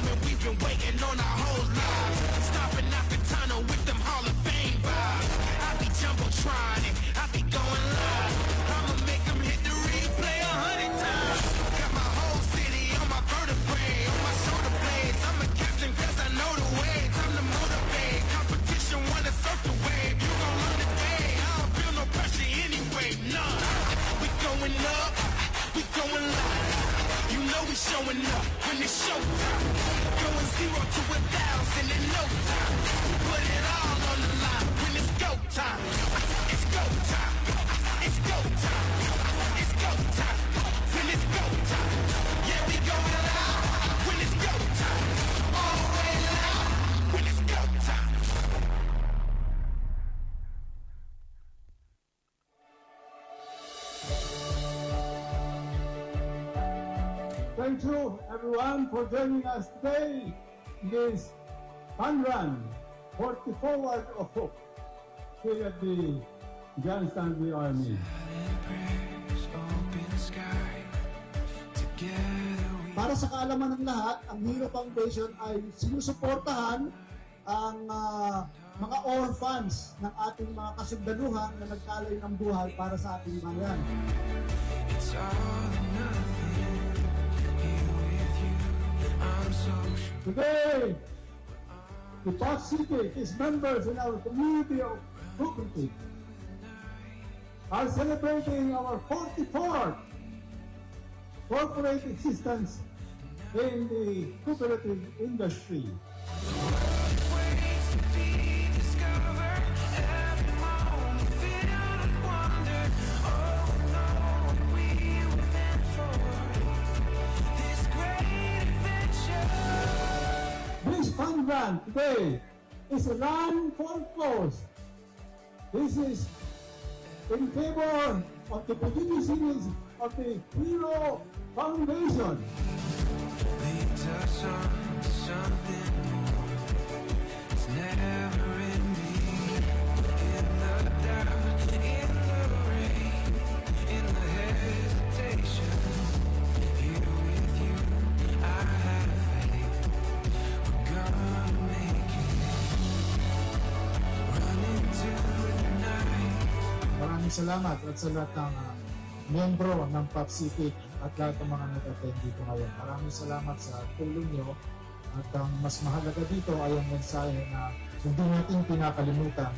moment we've been waiting on our whole lives. Stopping out the tunnel with them Hall of Fame vibes. I be jumbotron it, I be going live. I'ma make them hit the replay 100 times. Got my whole city on my vertebrae, on my shoulder blades. I'm a captain cause I know the way. Time to motivate. Competition wanna surf the wave. You gon' learn today. I don't feel no pressure anyway. None. We going up, we going live. You know we showing up when it's showtime. Going 0 to 1,000 in no time. Put it all on the line when it's go time. It's go time. It's go time. It's go time. When it's go time. Yeah, we going live when it's go time. All the way live when it's go time. Thank you everyone for joining us today in this fun run, 40 Forward of Hope, here at the John Stanley Army. Para sa kaalaman ng lahat, ang Hero Foundation ay sinusuportahan ang mga orphans ng ating mga kasundaluhan na nagkalay ng buhay para sa ating bayan. It's all or nothing. Here with you, I'm so sure. Today, the Park City, its members in our community of Brooklyn are celebrating our 44th corporate existence in the cooperative industry. Ways to be discovered. Every moment filled with wonder. Oh, no, we were meant for this great adventure. This fun run today is a run for cause. This is in favor of the beneficiaries of the Hero Foundation. Leads us on to something more. It's never ending. In the doubt, in the rain, in the hesitation. Here with you, I have faith. We're gonna make it. Run into the night. Maraming salamat at sa lahat ng membro ng Pop City at lahat ng mga nag-attend dito ngayon. Maraming salamat sa tulong nyo at ang mas mahalaga dito ay ang mensahe na hindi natin pinakalimutan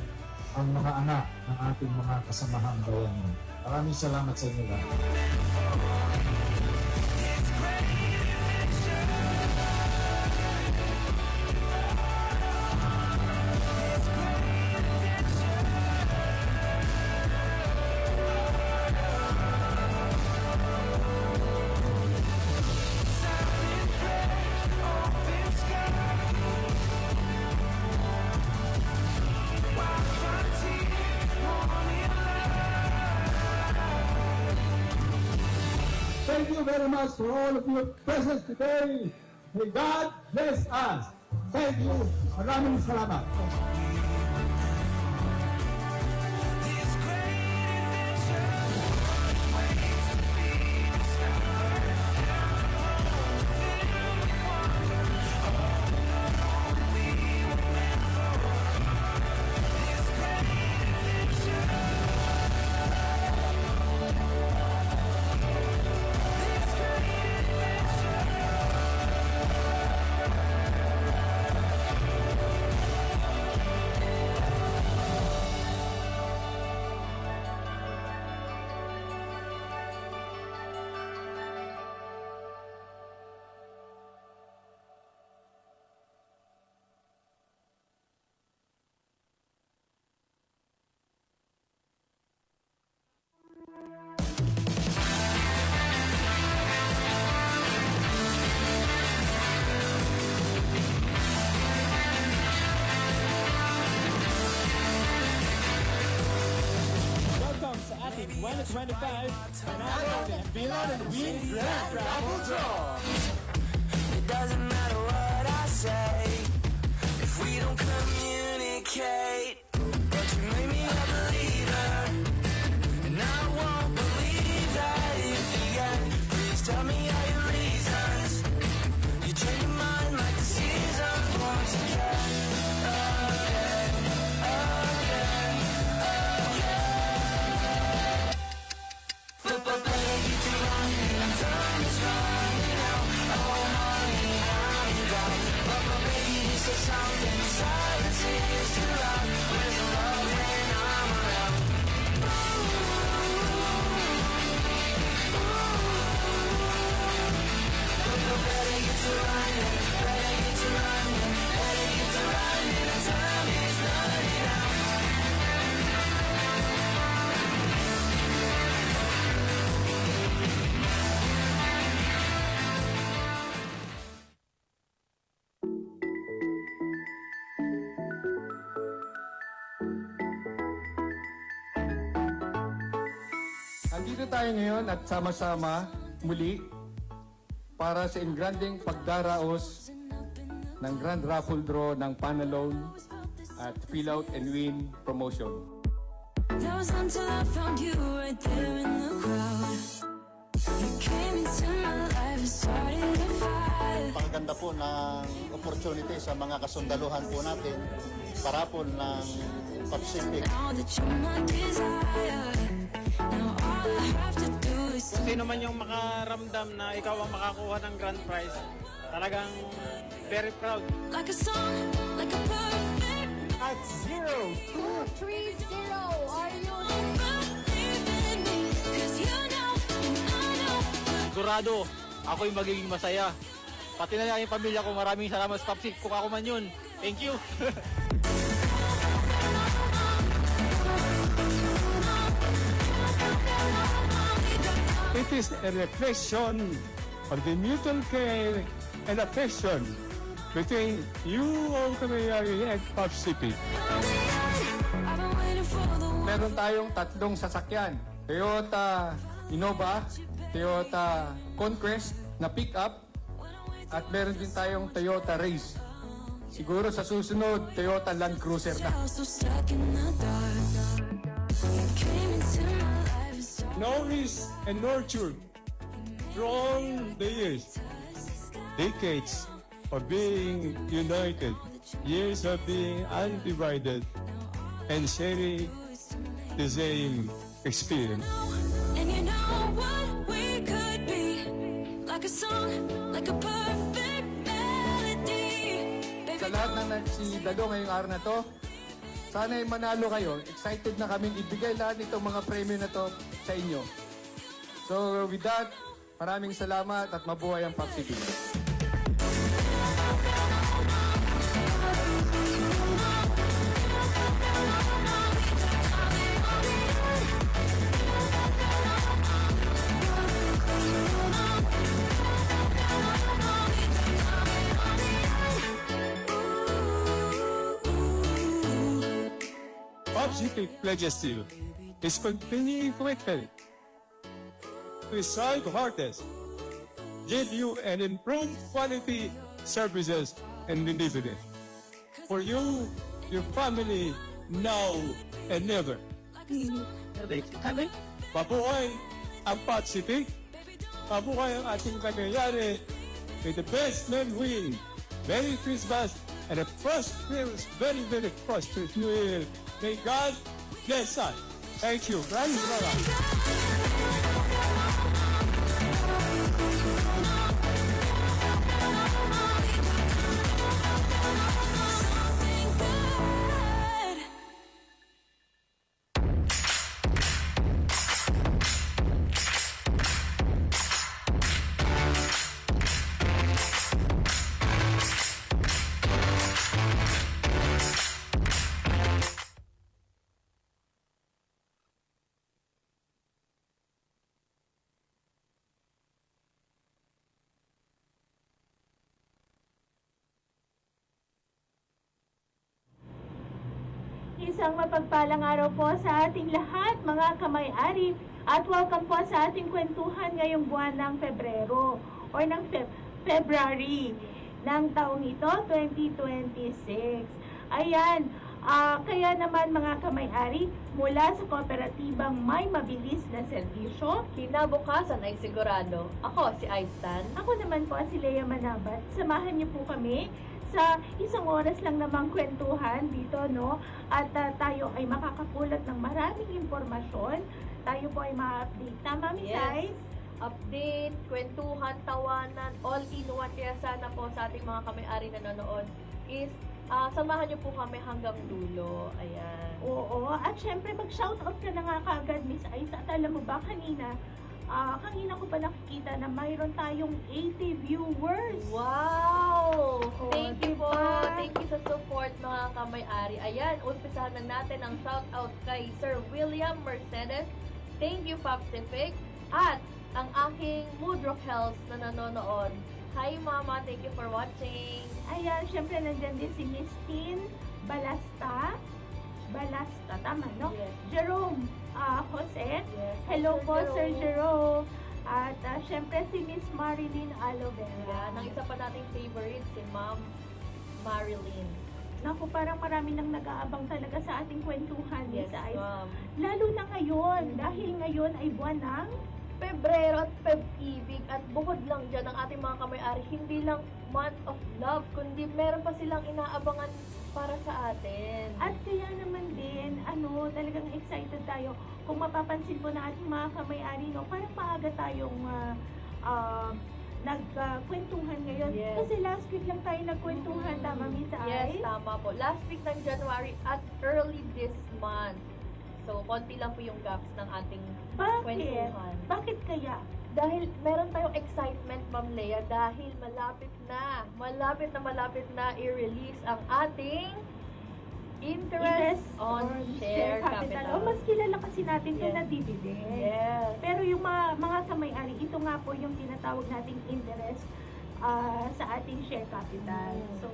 ang mga anak ng ating mga kasamahang bayan. Maraming salamat sa inyo lahat. Thank you very much for all of your presence today. May God bless us. Thank you. Maraming salamat. This great adventure. Ways to be discovered. Filled with wonder. Oh, no, we were meant for this great adventure. This great Welcome sa ating 2025 Panalo and Beyond and Win Grand Travel Draw! It doesn't matter what I say if we don't communicate. But you made me a believer, and I won't believe that it's the end. Please tell me all your reasons. You change your mind like Andito tayo ngayon at sama-sama muli para sa engranding pagdaraos ng Grand Raffle Draw ng Panalone at Fill Out and Win Promotion. That was until I found you right there in the crowd. You came into my life and started a fire. Paganda po ng opportunity sa mga kasundaluhan po natin para po ng Pacific. Now that you're my desire, now all I have to do is Kung sino man yung makaramdam na ikaw ang makakuha ng grand prize, talagang very proud. like a song, like a perfect At 230, are you? believe in me. 'Cause you know and I know. Sigurado, ako'y magiging masaya. Pati na lang yung pamilya ko, maraming salamat sa Popsik. Kung ako man yun, thank you. It is a reflection of the mutual care and affection between you, Old Kamayari, and Pop City. I've been waiting for the one. Meron tayong tatlong sasakyan. Toyota Innova, Toyota Conquest na pick-up, at meron din tayong Toyota Race. Siguro sa susunod, Toyota Land Cruiser na. So stuck in the dark. You came into my life and started Nourished and nurtured through the years, decades of being united, years of being undivided, and sharing the same experience. and you know what we could be. Like a song, like a perfect melody. Sa lahat na nagsidalo ngayong araw na to, sana ay manalo kayo. Excited na kaming ibigay lahat itong mga premyo na to sa inyo. So with that, maraming salamat at mabuhay ang Pop City. Pop City pledges to you is continuing commitment to strive hardest, give you an improved quality services and delivery for you, your family, now and never. Mabuhay ang Pop City. Mabuhay ang ating Kamayari. May the best men win. Merry Christmas and a prosperous, very, very prosperous New Year. May God bless us. Thank you. Maraming salamat. Something good. Isang mapagpalang araw po sa ating lahat, mga kamay-ari, at welcome po sa ating kwentuhan ngayong buwan ng Pebrero o ng February ng taong ito, 2026. Ayan, kaya naman mga kamay-ari, mula sa kooperatibang may mabilis na serbisyo, Kinabukasan ay sigurado. Ako si Aistan. ako naman po si Lea Manabat. Samahan niyo po kami sa isang oras lang namang kwentuhan dito, no? At tayo ay makakapulat ng maraming impormasyon. Tayo po ay ma-update. Tama, Miss Ai? Update, kwentuhan, tawanan, all in one. Kaya sana po sa ating mga kamay-ari na nanonood is samahan niyo po kami hanggang dulo. Ayan. Oo. At syempre, mag-shoutout ka na nga kagad, Miss Ai. At alam mo ba, kanina, kanina ko pa nakikita na mayroon tayong 80 viewers. Wow! Oh, Thank you po. diba? Thank you sa support mga kamay-ari. Ayan, umpisahan na natin ang shoutout kay Sir William Mercedes. Thank you, Pacific. At ang aking Moodrock Health na nanonood. Hi, Mama. Thank you for watching. Ayan, syempre nandyan din si Miss Tin Balasta. Tama, no? Yes. Jerome Jose. Yes. Hello Sir po, Sir Jerome. Jerome. At syempre si Miss Marilyn Alovera. Yan, ang isa pa nating favorite, si Ma'am Marilyn. Naku, parang marami nang nag-aabang talaga sa ating kwentuhan, Yes, Miss Ice. ma'am. Lalo na ngayon, dahil ngayon ay buwan ng Pebrero at Peb-ibig at bukod lang dyan ang ating mga kamay-ari, hindi lang month of love, kundi meron pa silang inaabangan para sa atin. At kaya naman din, talagang excited tayo. Kung mapapansin po na ating mga kamay-ari, no, parang maaga tayong nagkwentuhan ngayon. Yes. Kasi last week lang tayo nagkwentuhan, tama, Miss Yes, Ice? tama po. Last week ng January at early this month. So, konti lang po yung gaps ng ating Bakit? kwentuhan. Bakit kaya? Dahil meron tayong excitement, Ma'am Lea, dahil malapit na i-release ang ating interest on share capital. O, mas kilala kasi natin ito Yes. na dividend. Yes. Pero yung mga kamay-ari, ito nga po yung tinatawag nating interest sa ating share capital. Mm. So,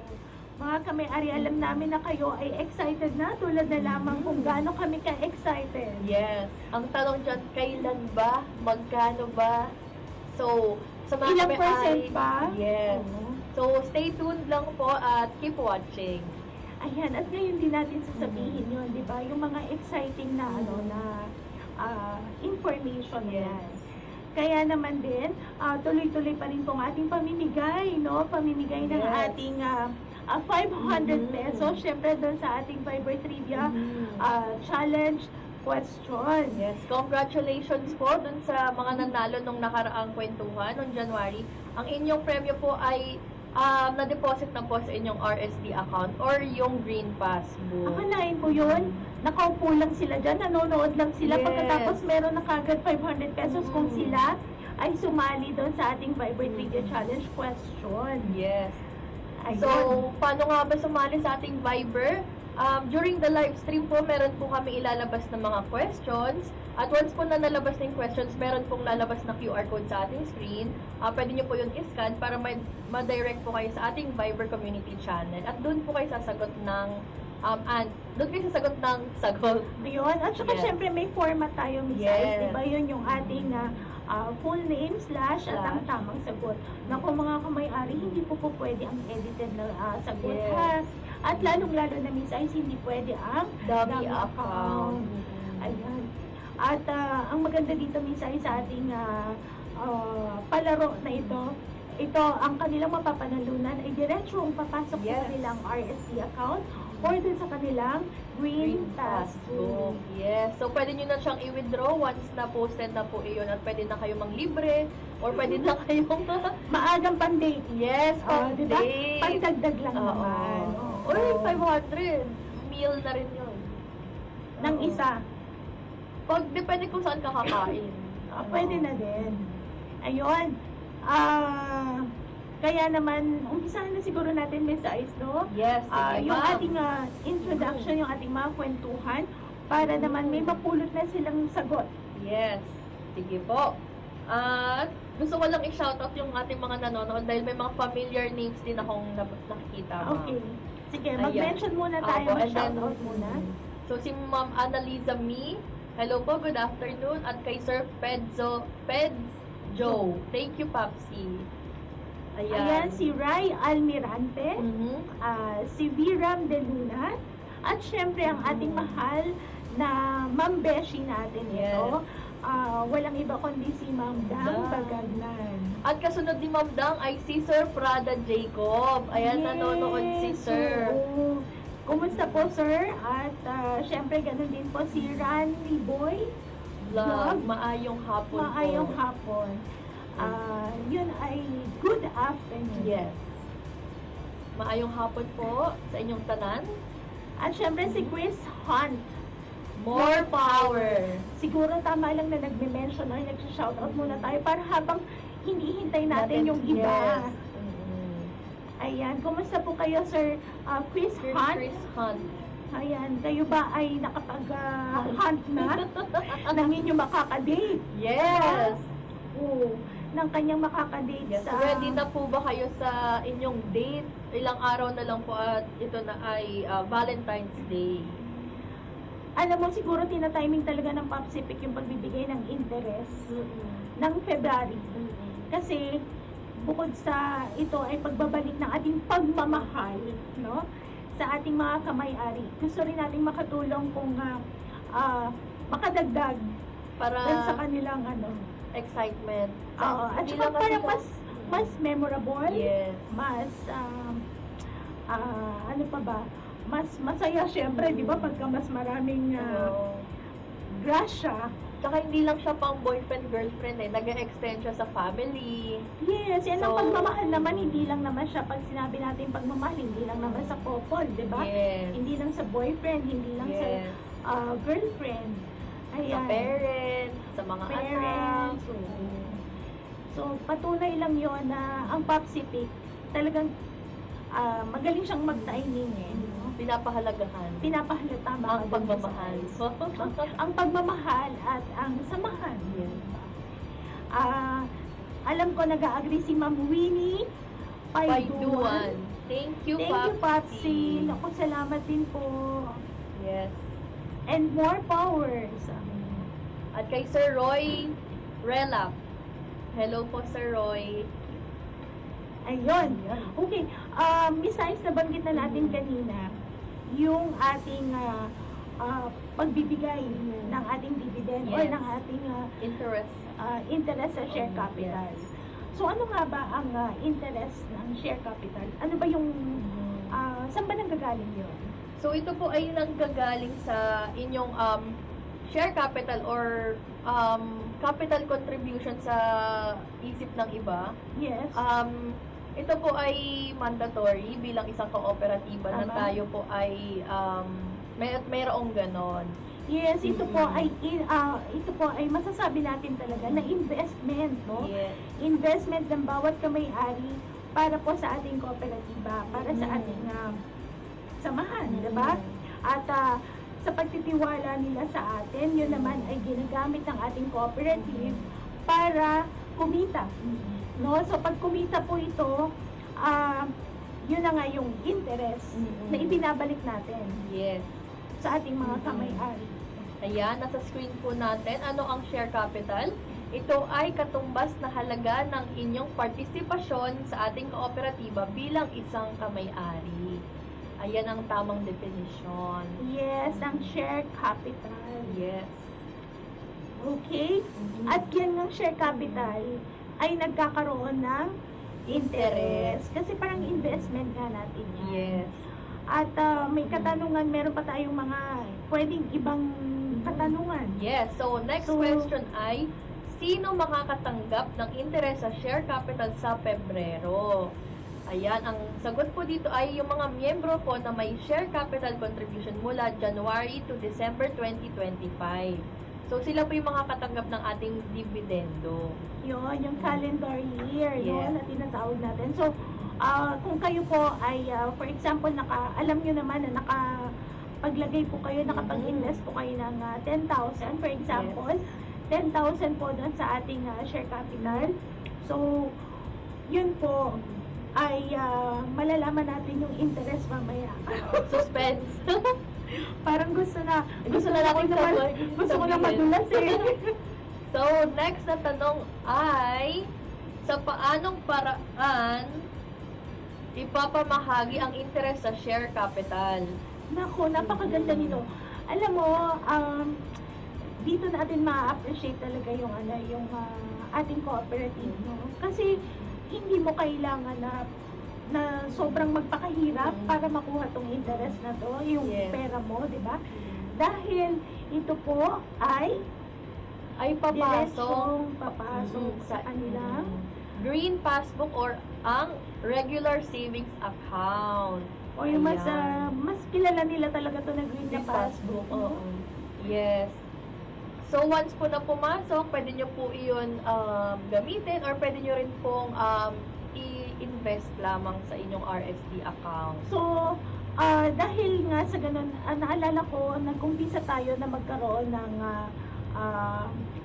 mga kamay-ari, alam namin na kayo ay excited na, tulad na lamang kung gaano kami ka-excited. Yes. Ang tanong dyan, kailan ba? Magkano ba? So, sa mga Ilang kamay-ari- percent ba? Yes. Oo. So, stay tuned lang po at keep watching. Ayan, at ngayon din natin sasabihin yun, di ba? Yung mga exciting na, information yan. Kaya naman din, tuloy-tuloy pa rin pong ating pamimigay, no? Pamimigay ng Yes. ating 500 pesos, syempre doon sa ating Viber Trivia challenge question. Yes, congratulations po dun sa mga nanalo nung nakaraang kwentuhan noong January. Ang inyong premyo po ay na-deposit na po sa inyong RSD account or yung Green Passbook. Akalain ko yun, nakaupo lang sila dyan, nanonood lang sila, Yes. pagkatapos meron na kagad 500 pesos kung sila ay sumali doon sa ating Viber Trivia challenge question. Yes. Ayun. So, paano nga ba sumali sa ating Viber? During the live stream po, meron po kami ilalabas ng mga questions. At once po na nalabas na yung questions, meron pong lalabas na QR code sa ating screen. Pwede nyo po yun i-scan para ma-direct po kayo sa ating Viber community channel. At doon po kayo sasagot ng doon kayo sasagot ng sagot. Yun. At saka Yes. syempre may format tayo, Miss Yes. Ice, diba? Yun yung ating full name / at ang tamang sagot. Naku mga kamay-ari, hindi po pwede ang edited na sagot, Yes. ha? At lalong-lalo na, Miss Ice, hindi pwede ang Dummy account. Ayan. At ang maganda dito, Miss Ice, sa ating palaro na ito, ang kanilang mapapanalunan ay diretsong papasok Yes. sa kanilang RSD account or dun sa kanilang Green Passbook. Yes. So, pwede nyo na siyang i-withdraw once na posted na po iyon at pwede na kayo manglibre or pwede na kayong Maagang pan-date. yes, Di ba? pang-date. Pandagdag lang Oo. naman. Or 500. Meal na rin yun. Ng Oo. isa. Depende kung saan ka kakain. Pwede na din. Ayun. Kaya naman, umpisahan na siguro natin, Miss Ice, no? Yes, sige, Yung ma'am. ating introduction, yung ating mga kwentuhan, para naman may mapulot na silang sagot. Yes. Sige po. At gusto ko lang i-shoutout yung ating mga nanonood dahil may mga familiar names din akong nakikita. ma'am. Okay. Sige, Ayan. mag-mention muna tayo, Apo, and then, mag-shoutout muna. So, si Ma'am Annalisa Mi, hello po, good afternoon. At kay Sir Peds Joe. Thank you, Papsi. Ayan, si Rai Almirante, Mhm. si Viram De Luna, at syempre ang ating mahal na Ma'am Beshi natin Yes. ito. Walang iba kundi si Ma'am Dang Dang. Bagagnan. At kasunod ni Ma'am Dang ay si Sir Prada Jacob. Ayan, Yes. nanonood si Sir. Oo. Kumusta po, sir? At syempre, ganun din po si Randy Boy. Vlog. Maayong hapon Maayong po. hapon. Yun ay good afternoon. Yes. Maayong hapon po sa inyong tanan. At syempre si Chris Hunt. More power. Siguro tama lang na nagme-mention or nag-shoutout muna tayo para habang hinihintay natin yung iba. Yes. Mm-mm. Ayan, kumusta po kayo, Sir Chris Sir Hunt? Chris Hunt. Ayan, kayo ba ay nakapag-hunt na ng inyong makakadate? Yes. Oo, ng kanyang makakadate Yes. sa... Ready na po ba kayo sa inyong date? Ilang araw na lang po at ito na ay Valentine's Day. Alam mo, siguro tinatiming talaga ng Pacific yung pagbibigay ng interest ng February. Kasi bukod sa ito ay pagbabalik ng ating pagmamahal, no? Sa ating mga kamay-ari. Gusto rin nating makatulong kung makadagdag Para dun sa kanilang excitement. at Hindi saka lang kasi parang po- mas memorable, Yes. mas ano pa ba? Mas masaya syempre, di ba? Pagka mas maraming Oo. grasya. Tsaka hindi lang siya pang boyfriend-girlfriend nag-extend siya sa family. Yes, yan ang So, pagmamahal naman, hindi lang naman siya, pag sinabi natin pagmamahal, hindi lang naman sa couple, di ba? Yes. Hindi lang sa boyfriend, hindi lang Yes. sa girlfriend. Sa Ayan. parents, sa mga anak. Parents. So, patunay lang yon na ang Pacific talagang magaling siyang mag-timing no? Pinapahalagahan. Pinapahalata ba Ang pagmamahal. ang pagmamahal at ang samahan. Alam ko nag-agree si Ma'am Winnie Paiduan. Thank you, Thank you, Papsi. Naku, salamat din po. Yes. And more powers. At kay Sir Roy Relap. Hello po, Sir Roy. Ayun. Okay. Besides, nabanggit na natin kanina, yung ating pagbibigay ng ating dividend or Yes. ng ating Interest. interest sa share capital. So, ano nga ba ang interest ng share capital? Ano ba yung, saan ba nanggagaling yun? So, ito po ay nanggagaling sa inyong share capital or capital contribution sa isip ng iba. Yes. Ito po ay mandatory bilang isang kooperatiba na Tama. tayo po ay mayroong ganon. Yes, ito po ay masasabi natin talaga na investment, no? Yes. Investment ng bawat kamay-ari para po sa ating kooperatiba, para sa ating samahan, di ba? At sa pagtitiwala nila sa atin, yun naman ay ginagamit ng ating cooperative para kumita. No? So pag kumita po ito, yun na nga yung interest na ibinabalik natin Yes. sa ating mga kamay-ari. Ayan, nasa screen po natin. Ano ang share capital? Ito ay katumbas na halaga ng inyong partisipasyon sa ating kooperatiba bilang isang kamay-ari. Ayan ang tamang definition. Yes, ang share capital. Yes. Okay? At yan ng share capital ay nagkakaroon ng interest. Kasi parang investment nga natin yan. Yes. At may katanungan, meron pa tayong mga pwedeng ibang katanungan. Yes. So, next So, question ay, sino makakatanggap ng interest sa share capital sa Pebrero? Ayan, ang sagot po dito ay yung mga miyembro po na may share capital contribution mula January to December 2025. So, sila po yung makakatanggap ng ating dividendo. Yun, yung calendar year, Yes. yun, na tinatawag natin. So, kung kayo po ay, for example, alam nyo naman na paglagay po kayo, nakapag-invest po kayo ng 10,000, for example, 10,000 po doon sa ating share capital. So, yun po ay malalaman natin yung interest mamaya. Suspense. Parang gusto na natin gusto ko na sabihin. madulas eh. So, next na tanong ay, sa paanong paraan ipapamahagi ang interest sa share capital? Naku, napakaganda nito. Alam mo, dito natin ma-appreciate talaga yung ating cooperative, no? Kasi hindi mo kailangan na sobrang magpakahirap para makuha tong interest na to, yung Yes. pera mo, di ba? Dahil ito po ay Papasok diretsong papasok sa sa kanilang green passbook or ang regular savings account. o yung Ayan. mas kilala nila talaga to na green na Green passbook. Oo. no? Yes. So, once po na pumasok, pwede nyo po iyon gamitin or pwede nyo rin pong i-invest lamang sa inyong RSD account. So, dahil nga sa ganun, naalala ko, nag-umpisa tayo na magkaroon ng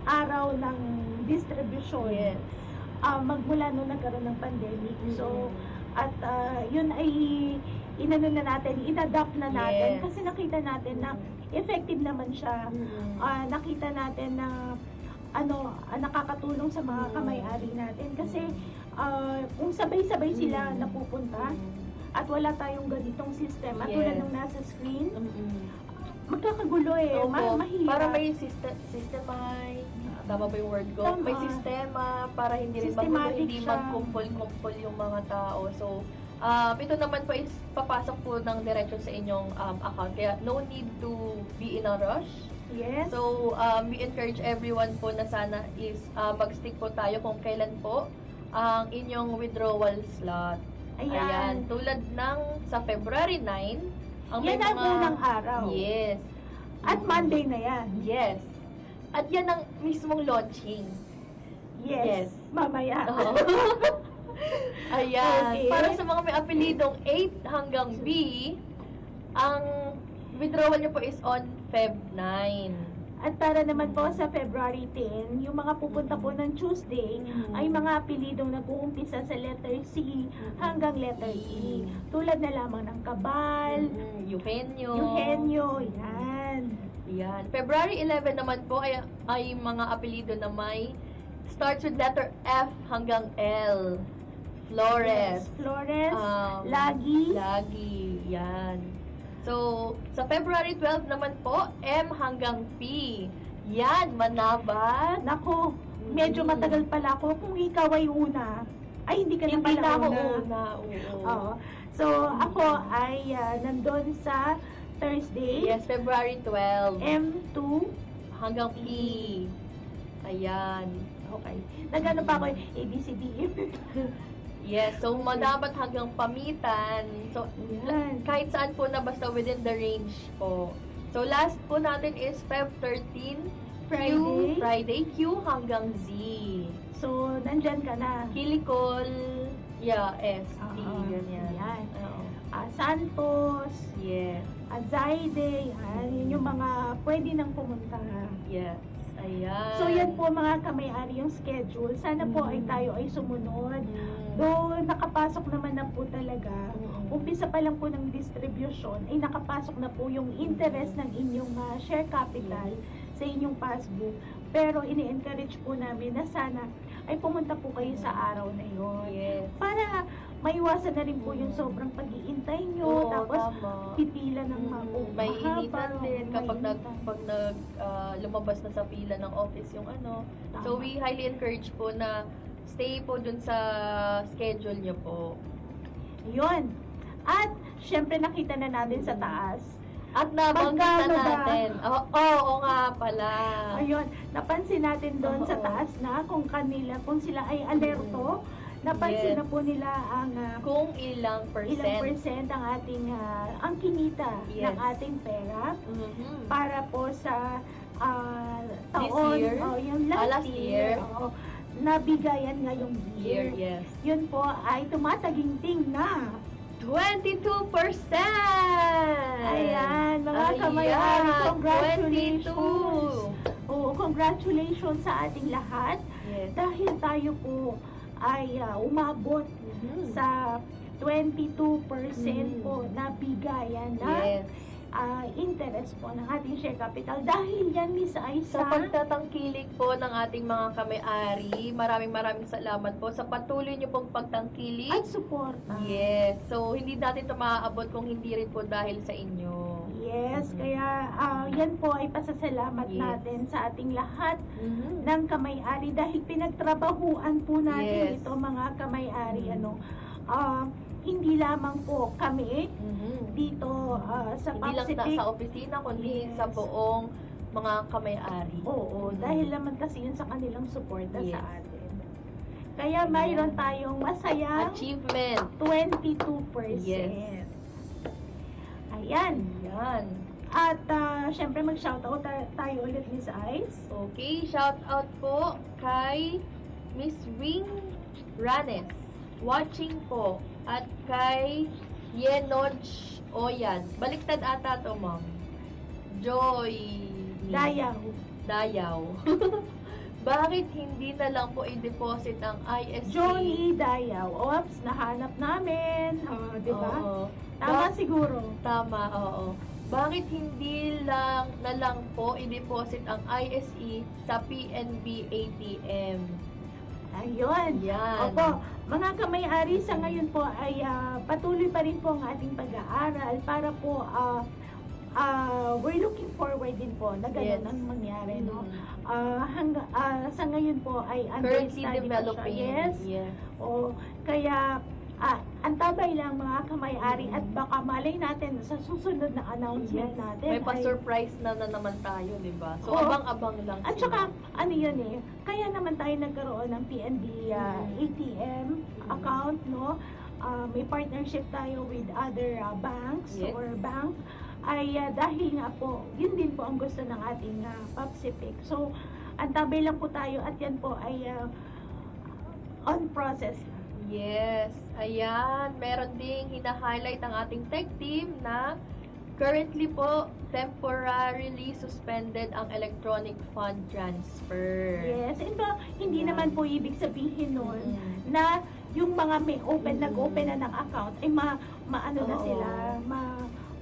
araw ng distribution. Yes. Magmula nung nagkaroon ng pandemic. So, Mm-hmm. at yun ay inano na natin, inadapt na natin Yes. kasi nakita natin na effective naman siya. Nakita natin na nakakatulong sa mga kamay-ari natin kasi kung sabay-sabay sila napupunta at wala tayong ganitong system at tulad Yes. nung nasa screen, magkakagulo eh, Opo. mahirap. Para may tama ba yung word ko? Tama. May sistema para hindi rin Systematic hindi siya. magkumpol-kumpol yung mga tao. So, ito naman po is papasok po ng diretso sa inyong account. Kaya no need to be in a rush. Yes. So, we encourage everyone po na sana is mag-stick po tayo kung kailan po ang inyong withdrawal slot. Ayan. Tulad ng sa February 9, ang may Yan ang mga... unang araw. Yes. At Monday na yan. Yes. At yan ang mismong launching. Yes. Mamaya. Oo. Ayan. Okay. Para sa mga may apelidong 8 hanggang B, ang withdrawal niyo po is on Feb 9. At para naman po sa February 10, yung mga pupunta po ng Tuesday ay mga apelidong nag-uumpisa sa letter C hanggang letter E. Tulad na lamang ng Kabal, Eugenio, yan. Yan. February 11 naman po ay mga apelido na may starts with letter F hanggang L. Flores. Yes, Flores, Lagi. Lagi. Yan. So, sa February 12 naman po, M hanggang P. Yan, Manabat. Nako, medyo matagal pala ako. Kung ikaw ay una, ay hindi ka na Hindi pala na ako una. una. Oo. Oo. So, ako ay nandun sa Thursday, Yes, February 12 M2. hanggang P. Ayan. Okay. Nagano pa ako, ABCD. Yes, so Manabat hanggang Pamitan. So, Yan. kahit saan po na basta within the range po. So, last po natin is Feb 13, Friday. Friday, Q hanggang Z. So, nandyan ka na. Kilikol, S, T, Oo. ganyan. Yan. Oo. Santos, Yes, Zaide, yan. Yun yung mga pwede nang pumunta. yes. Ayan. So, yan po mga kamay-ari yung schedule. Sana po ay tayo ay sumunod. Mm. Though nakapasok naman na po talaga, Mm. umpisa pa lang po ng distribution, ay nakapasok na po yung interest ng inyong share capital sa inyong passbook. Pero ini-encourage po namin na sana ay pumunta po kayo sa araw na yon. Yes. Para maiwasan na rin po yung sobrang pag-iintay nyo, Oo, tapos tama. pipila ng May initan din kapag mainitan. lumabas na sa pila ng office yung ano. So, Tama. we highly encourage po na stay po dun sa schedule nyo po. Yun. At, syempre nakita na natin sa taas. At nabanggit na Magkano ba? natin. Oo nga pala. Ayun, napansin natin doon sa Oo. taas na kung sila ay alerto, napansin Yes. na po nila ang Kung ilang ilang percent ang ating ang kinita Yes. ng ating pera Mhm. para po sa taon, year? yung Last year. oo, nabigayan ngayong year. Yes. Yun po ay tumataginting na 22%! Ayan, mga Ayan, kamay-ari, congratulations! 22. Oo, congratulations sa ating lahat Yes. dahil tayo po ay umabot Mhm. sa 22% po na bigayan na Yes. interest po ng ating share capital. Dahil yan, Miss Sa Aisa, pagtatangkilik po ng ating mga kamay-ari, maraming salamat po sa patuloy niyo pong pagtangkilik. at suporta. Yes. So, hindi natin ito maaabot kung hindi rin po dahil sa inyo. Yes, Mhm. kaya yan po ay pasasalamat Yes. natin sa ating lahat Mhm. ng kamay-ari dahil pinagtrabahuan po natin Yes. ito mga kamay-ari. Mhm. Hindi lamang po kami Mhm. dito sa Hindi lang Papsitic. sa opisina, kundi Yes. sa buong mga kamay-ari. Oo, Mhm. dahil naman kasi yun sa kanilang suporta Yes. sa atin. Kaya mayroon tayong masayang Achievement. 22%. Yes. Ayan. Yan. At syempre mag-shoutout tayo ulit, Miss Ice. Okay, shout out po kay Miss Wing Ranes. Watching po. At kay Yenoj Oyan. Baliktad ata to, ma'am. Joy Dayaw. Bakit hindi na lang po i-deposit ang ISP? Johnny Dayaw. Oops, nahanap namin. Di ba? Oo. Tama siguro. Tama, oo. Bakit hindi lang na lang po i-deposit ang ISE sa PNB ATM? Ayun. Yan. Opo, mga kamay-ari, sa ngayon po ay patuloy pa rin po ang ating pag-aaral para po we're looking forward din po na Yes. ganun ang mangyari, no? Mm. Sa ngayon po ay under Currently study pa developing. siya. Yes. Yes. O, kaya antabay lang mga kamay-ari at baka malay natin sa susunod na announcement Yes. natin May pa-surprise na naman tayo, di ba? So, Oo. abang-abang lang. At saka, ano yun kaya naman tayo nagkaroon ng PNB ATM account, no? May partnership tayo with other banks Yes. or bank, ay dahil nga po, yun din po ang gusto ng ating PAPSIPIC. So, antabay lang po tayo at yan po ay on process. Yes. Ayan. Meron ding hina-highlight ang ating tech team na currently po, temporarily suspended ang electronic fund transfer. Yes, ito, hindi Yeah. naman po ibig sabihin nun Mm. na yung mga may nag-open na ng account ay maano na Oo. sila,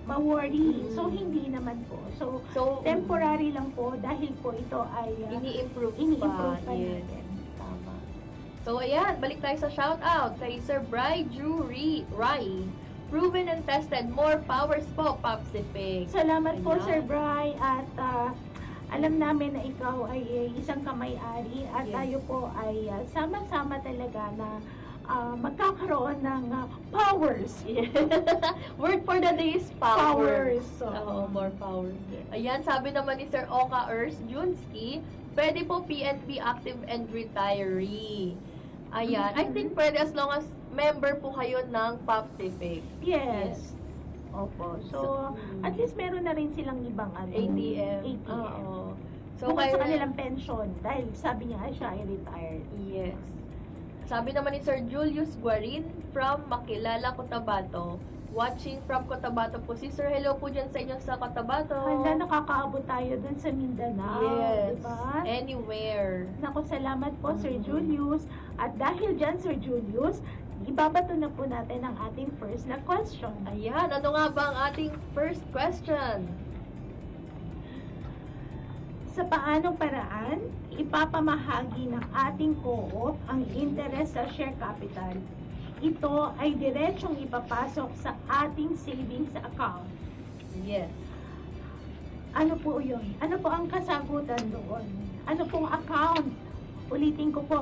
ma-worry. Mm. So, hindi naman po. So, So, temporary lang po dahil po ito ay ini-improve ini-improve pa Yes. natin. Tama. So, ayan, balik tayo sa shoutout kay Sir Bry Drew Rai. Proven and tested, more powers po, PAPSIPIC. Salamat po, Ayan. Sir Bry, at alam namin na ikaw ay isang kamay-ari at Yes. tayo po ay sama-sama talaga na magkakaroon ng powers. Word for the day is powers. Powers. So, Oo, more powers. Ayan, sabi naman ni Sir Oka Ers Junski, pwede po PNP active and retiree. Ayan, I think pwede as long as member po kayo ng PAPSIPIC. Yes. Opo. So, at least meron na rin silang ibang ATM. ATM. Oo. So, sa kanilang pension, dahil sabi niya ay siya ay retired. Yes. Sabi naman ni Sir Julius Guarin from Makilala, Cotabato. Watching from Cotabato po si Sir. Hello po dyan sa inyo sa Cotabato. Handa nakakaabot tayo dun sa Mindanao. Yes. Diba? Anywhere. Naku, salamat po, Sir Julius. At dahil dyan, Sir Julius, ibabato na po natin ang ating first na question. Ayan, ano nga ba ang ating first question? Sa paanong paraan, ipapamahagi ng ating co-op ang interest sa share capital. Ito ay diretsong ipapasok sa ating savings account. Yes. Ano po yun? Ano po ang kasagutan doon? Ano pong account? Ulitin ko po.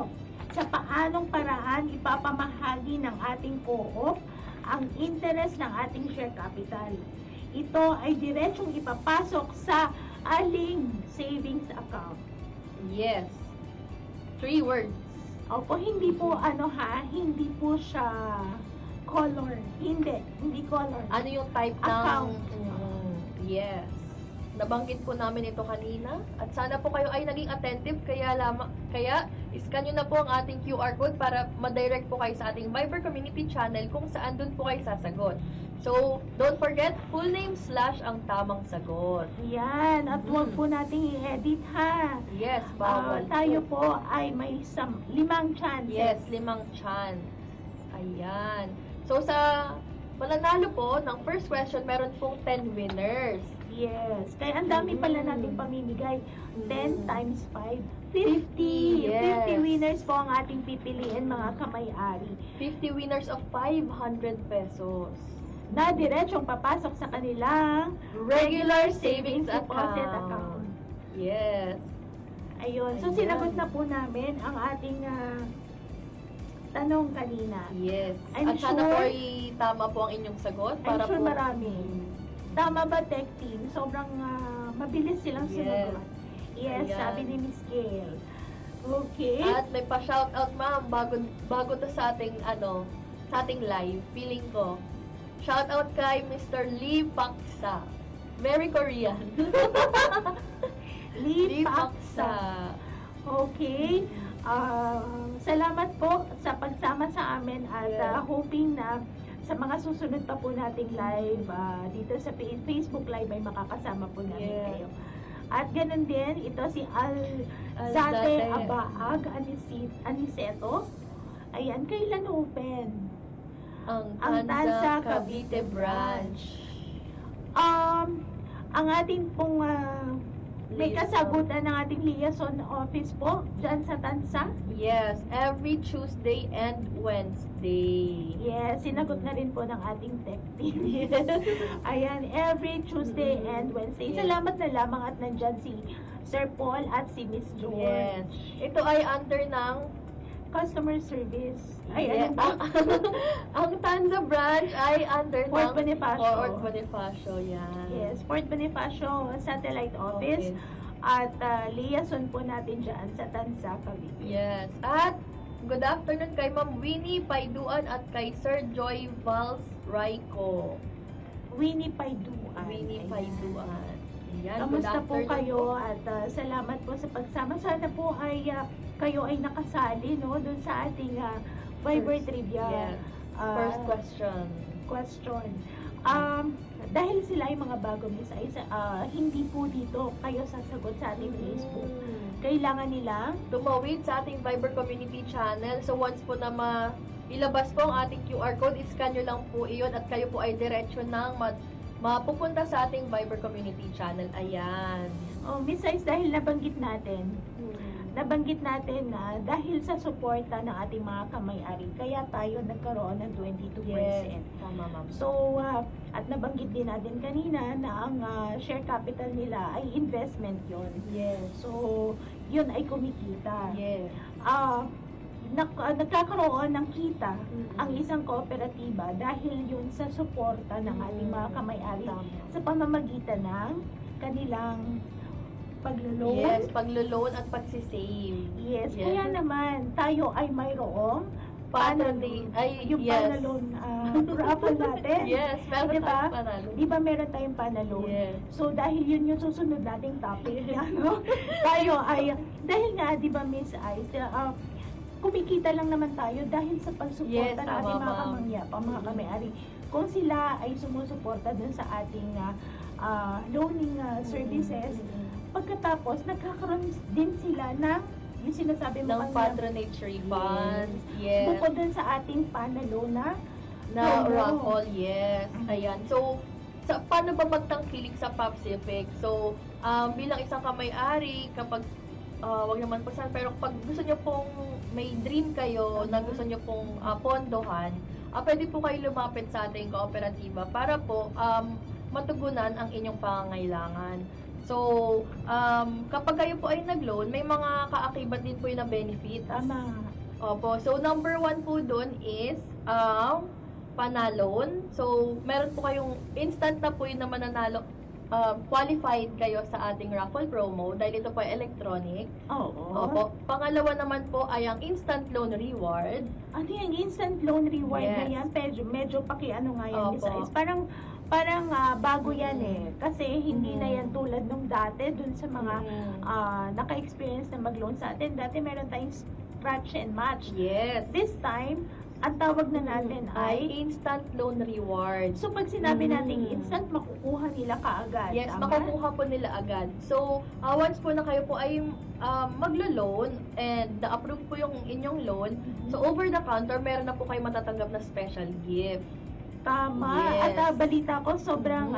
Sa paanong paraan ipapamahagi ng ating co-op ang interest ng ating share capital. Ito ay diretsong ipapasok sa aling savings account. Yes. 3 words. Opo, hindi po hindi po siya color. Hindi color. Ano yung type ng... Account. Yes. Nabanggit po namin ito kanina. At sana po kayo ay naging attentive. Kaya iscan nyo na po ang ating QR code para ma-direct po kayo sa ating Viber Community Channel kung saan dun po kayo sasagot. So, don't forget, full name / ang tamang sagot. Yan. At huwag po nating i-edit ha. Yes, bawal. Tayo po ay may 5 chances. Yes, 5 chance. Ayan. So, sa mananalo po ng first question, meron pong 10 winners. Yes. Kaya ang dami pala nating pamimigay. 10 times 5, 50, 50. yes. 50 winners po ang ating pipiliin, mga kamay-ari. 50 winners of 500 pesos. Na diretsong papasok sa kanilang Regular savings deposit account. Yes. Ayun. So, Ayan. sinagot na po namin ang ating tanong kanina. Yes. I'm At sana sure- po ay tama po ang inyong sagot. I'm Para sure po, marami. Tama ba, Tech Team? Sobrang mabilis silang Yes. sumagot. Yes, Ayan. sabi ni Miss Gail. Okay. At may pa-shoutout, ma'am, bago to sa ating, sa ating live, feeling ko. Shoutout kay Mr. Lee Paksa. Very Korean. Lipaksa. Okay. Salamat po sa pagsama sa amin at hoping na sa mga susunod pa po nating live dito sa Facebook Live ay makakasama po namin kayo. At ganun din, ito si Alzate Abaag Aniceto. Ayan, kailan open? Ang Tanza Cavite branch. Ang ating pong may kasagutan ng ating liaison office po dyan sa Tansa. Yes, every Tuesday and Wednesday. Yes, sinagot na rin po ng ating tech team. Ayan, every Tuesday and Wednesday. Yes. Salamat na lamang at nandyan si Sir Paul at si Miss George. Yes. Ito ay under ng Customer service. Ay, Yeah. ano ba? Ang Tanza branch ay under Fort ng Bonifacio. Fort Bonifacio, yan. Yes, Fort Bonifacio Satellite Office. At liaison po natin dyan sa Tansa, Cavite. Yes. At good afternoon kay Ma'am Winnie Paiduan at kay Sir Joy Vals Raico. Winnie Paiduan. Winnie Ayan. Paiduan. Yan, Kamusta good po afternoon kayo at salamat po sa pagsama. Sana po ay kayo ay nakasali doon sa ating Viber Trivia. Yes. First question. Dahil sila ay mga bago, Miss Aiza, hindi po dito kayo sasagot sa ating Facebook. Kailangan nila Tumawid sa ating Viber Community Channel. So once po na ilabas po ang ating QR code, iscan nyo lang po iyon at kayo po ay diretsyo ng mapupunta sa ating Viber Community Channel. Ayan. Miss Aiza, dahil nabanggit natin na dahil sa suporta ng ating mga kamay-ari, kaya tayo nagkaroon ng 22%. Yes. Tama, ma'am. So, at nabanggit din natin kanina na ang share capital nila ay investment yon. Yes. So, yun ay kumikita. Yes. Nagkakaroon ng kita ang isang kooperatiba dahil yun sa suporta ng ating mga kamay-ari sa pamamagitan ng kanilang paglo-loan. Yes, paglo-loan at pagsisave. Yes, Yes. kaya naman tayo ay mayroong Patronage. Ay, yung yes. panalon raffle natin. Yes, meron Diba? tayong panalo. Di ba meron tayong panalon? Yes. So dahil yun yung susunod nating topic, ano? Tayo ay dahil nga di ba Miss Ice, kumikita lang naman tayo dahil sa pagsuporta Yes, ng tama, ating mga ma'am. kamangya, mga kamay-ari. Kung sila ay sumusuporta dun sa ating loaning services, pagkatapos nagkakaroon din sila ng yung sinasabi mo Ng kanina, patronage refunds. Yes. bukod dun sa ating panalo na Na promo. raffle, yes. Ayan. So, paano ba magtangkilik sa Pacific? So, bilang isang kamay-ari, kapag, wag naman po pero pag gusto nyo pong may dream kayo na gusto nyo pong pondohan, pwede po kayo lumapit sa ating kooperatiba para po matugunan ang inyong pangangailangan. So, kapag kayo po ay nag-loan, may mga kaakibat din po yung na benefits. Tama. Opo. So, number 1 po dun is panalon. So, meron po kayong instant na po yung na mananalo. Qualified kayo sa ating raffle promo dahil ito po ay electronic. Oo. Opo. Pangalawa naman po ay ang instant loan reward. Ano yung instant loan reward Yes. na yan? Medyo pakiano nga yan, Miss Opo. Ice. Parang bago yan Kasi hindi na yan tulad nung dati dun sa mga naka-experience na mag-loan sa atin. Dati meron tayong scratch and match. Yes. This time, ang tawag na natin Ay ay instant loan reward. so pag sinabi nating instant, makukuha nila kaagad. Yes, tama? makukuha po nila agad. So, once po na kayo po ay maglo-loan and na-approve po yung inyong loan, so over the counter, meron na po kayo matatanggap na special gift. Tama. Yes. At balita ko, sobrang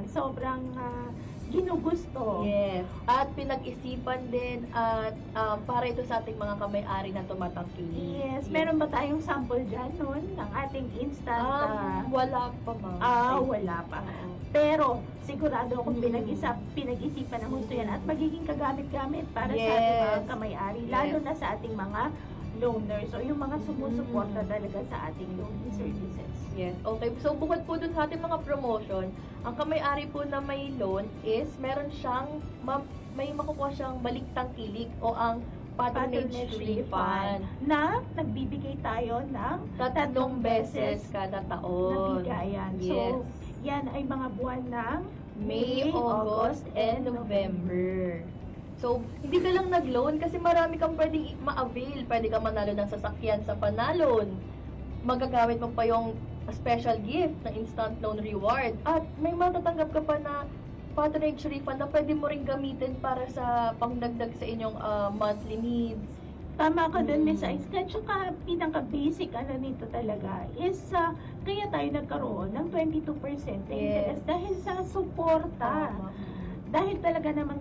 sobrang ginugusto. Yes. At pinag-isipan din at para ito sa ating mga kamay-ari na tumatangkilik. Yes. Meron ba tayong sample dyan nun ng ating instant? Wala pa, ma'am. Wala pa. Pero sigurado akong pinag-isipan ng gusto yan at magiging kagamit-gamit para sa ating mga Yes. kamay-ari, lalo Yes. na sa ating mga loaners o yung mga sumusuporta talaga sa ating loaning services. Yes, okay. So, bukod po dun sa ating mga promotion, ang kamay-ari po na may loan is meron siyang, may makukuha siyang baliktangkilik o ang patronage refund. Na nagbibigay tayo ng 3 beses kada na taon. bigayan. Yes. So, yan ay mga buwan ng May, August, and November. So, hindi ka lang nag-loan kasi marami kang pwedeng ma-avail. Pwede ka manalo ng sasakyan sa Panalon. Magagamit mo pa yung special gift na instant loan reward. At may matatanggap ka pa na patronage refund na pwede mo rin gamitin para sa pangdagdag sa inyong monthly needs. Tama ka doon, Miss Ice. At saka, pinaka-basic nito talaga is kaya tayo nagkaroon ng 22% interest dahil sa suporta. Tama. Dahil talaga namang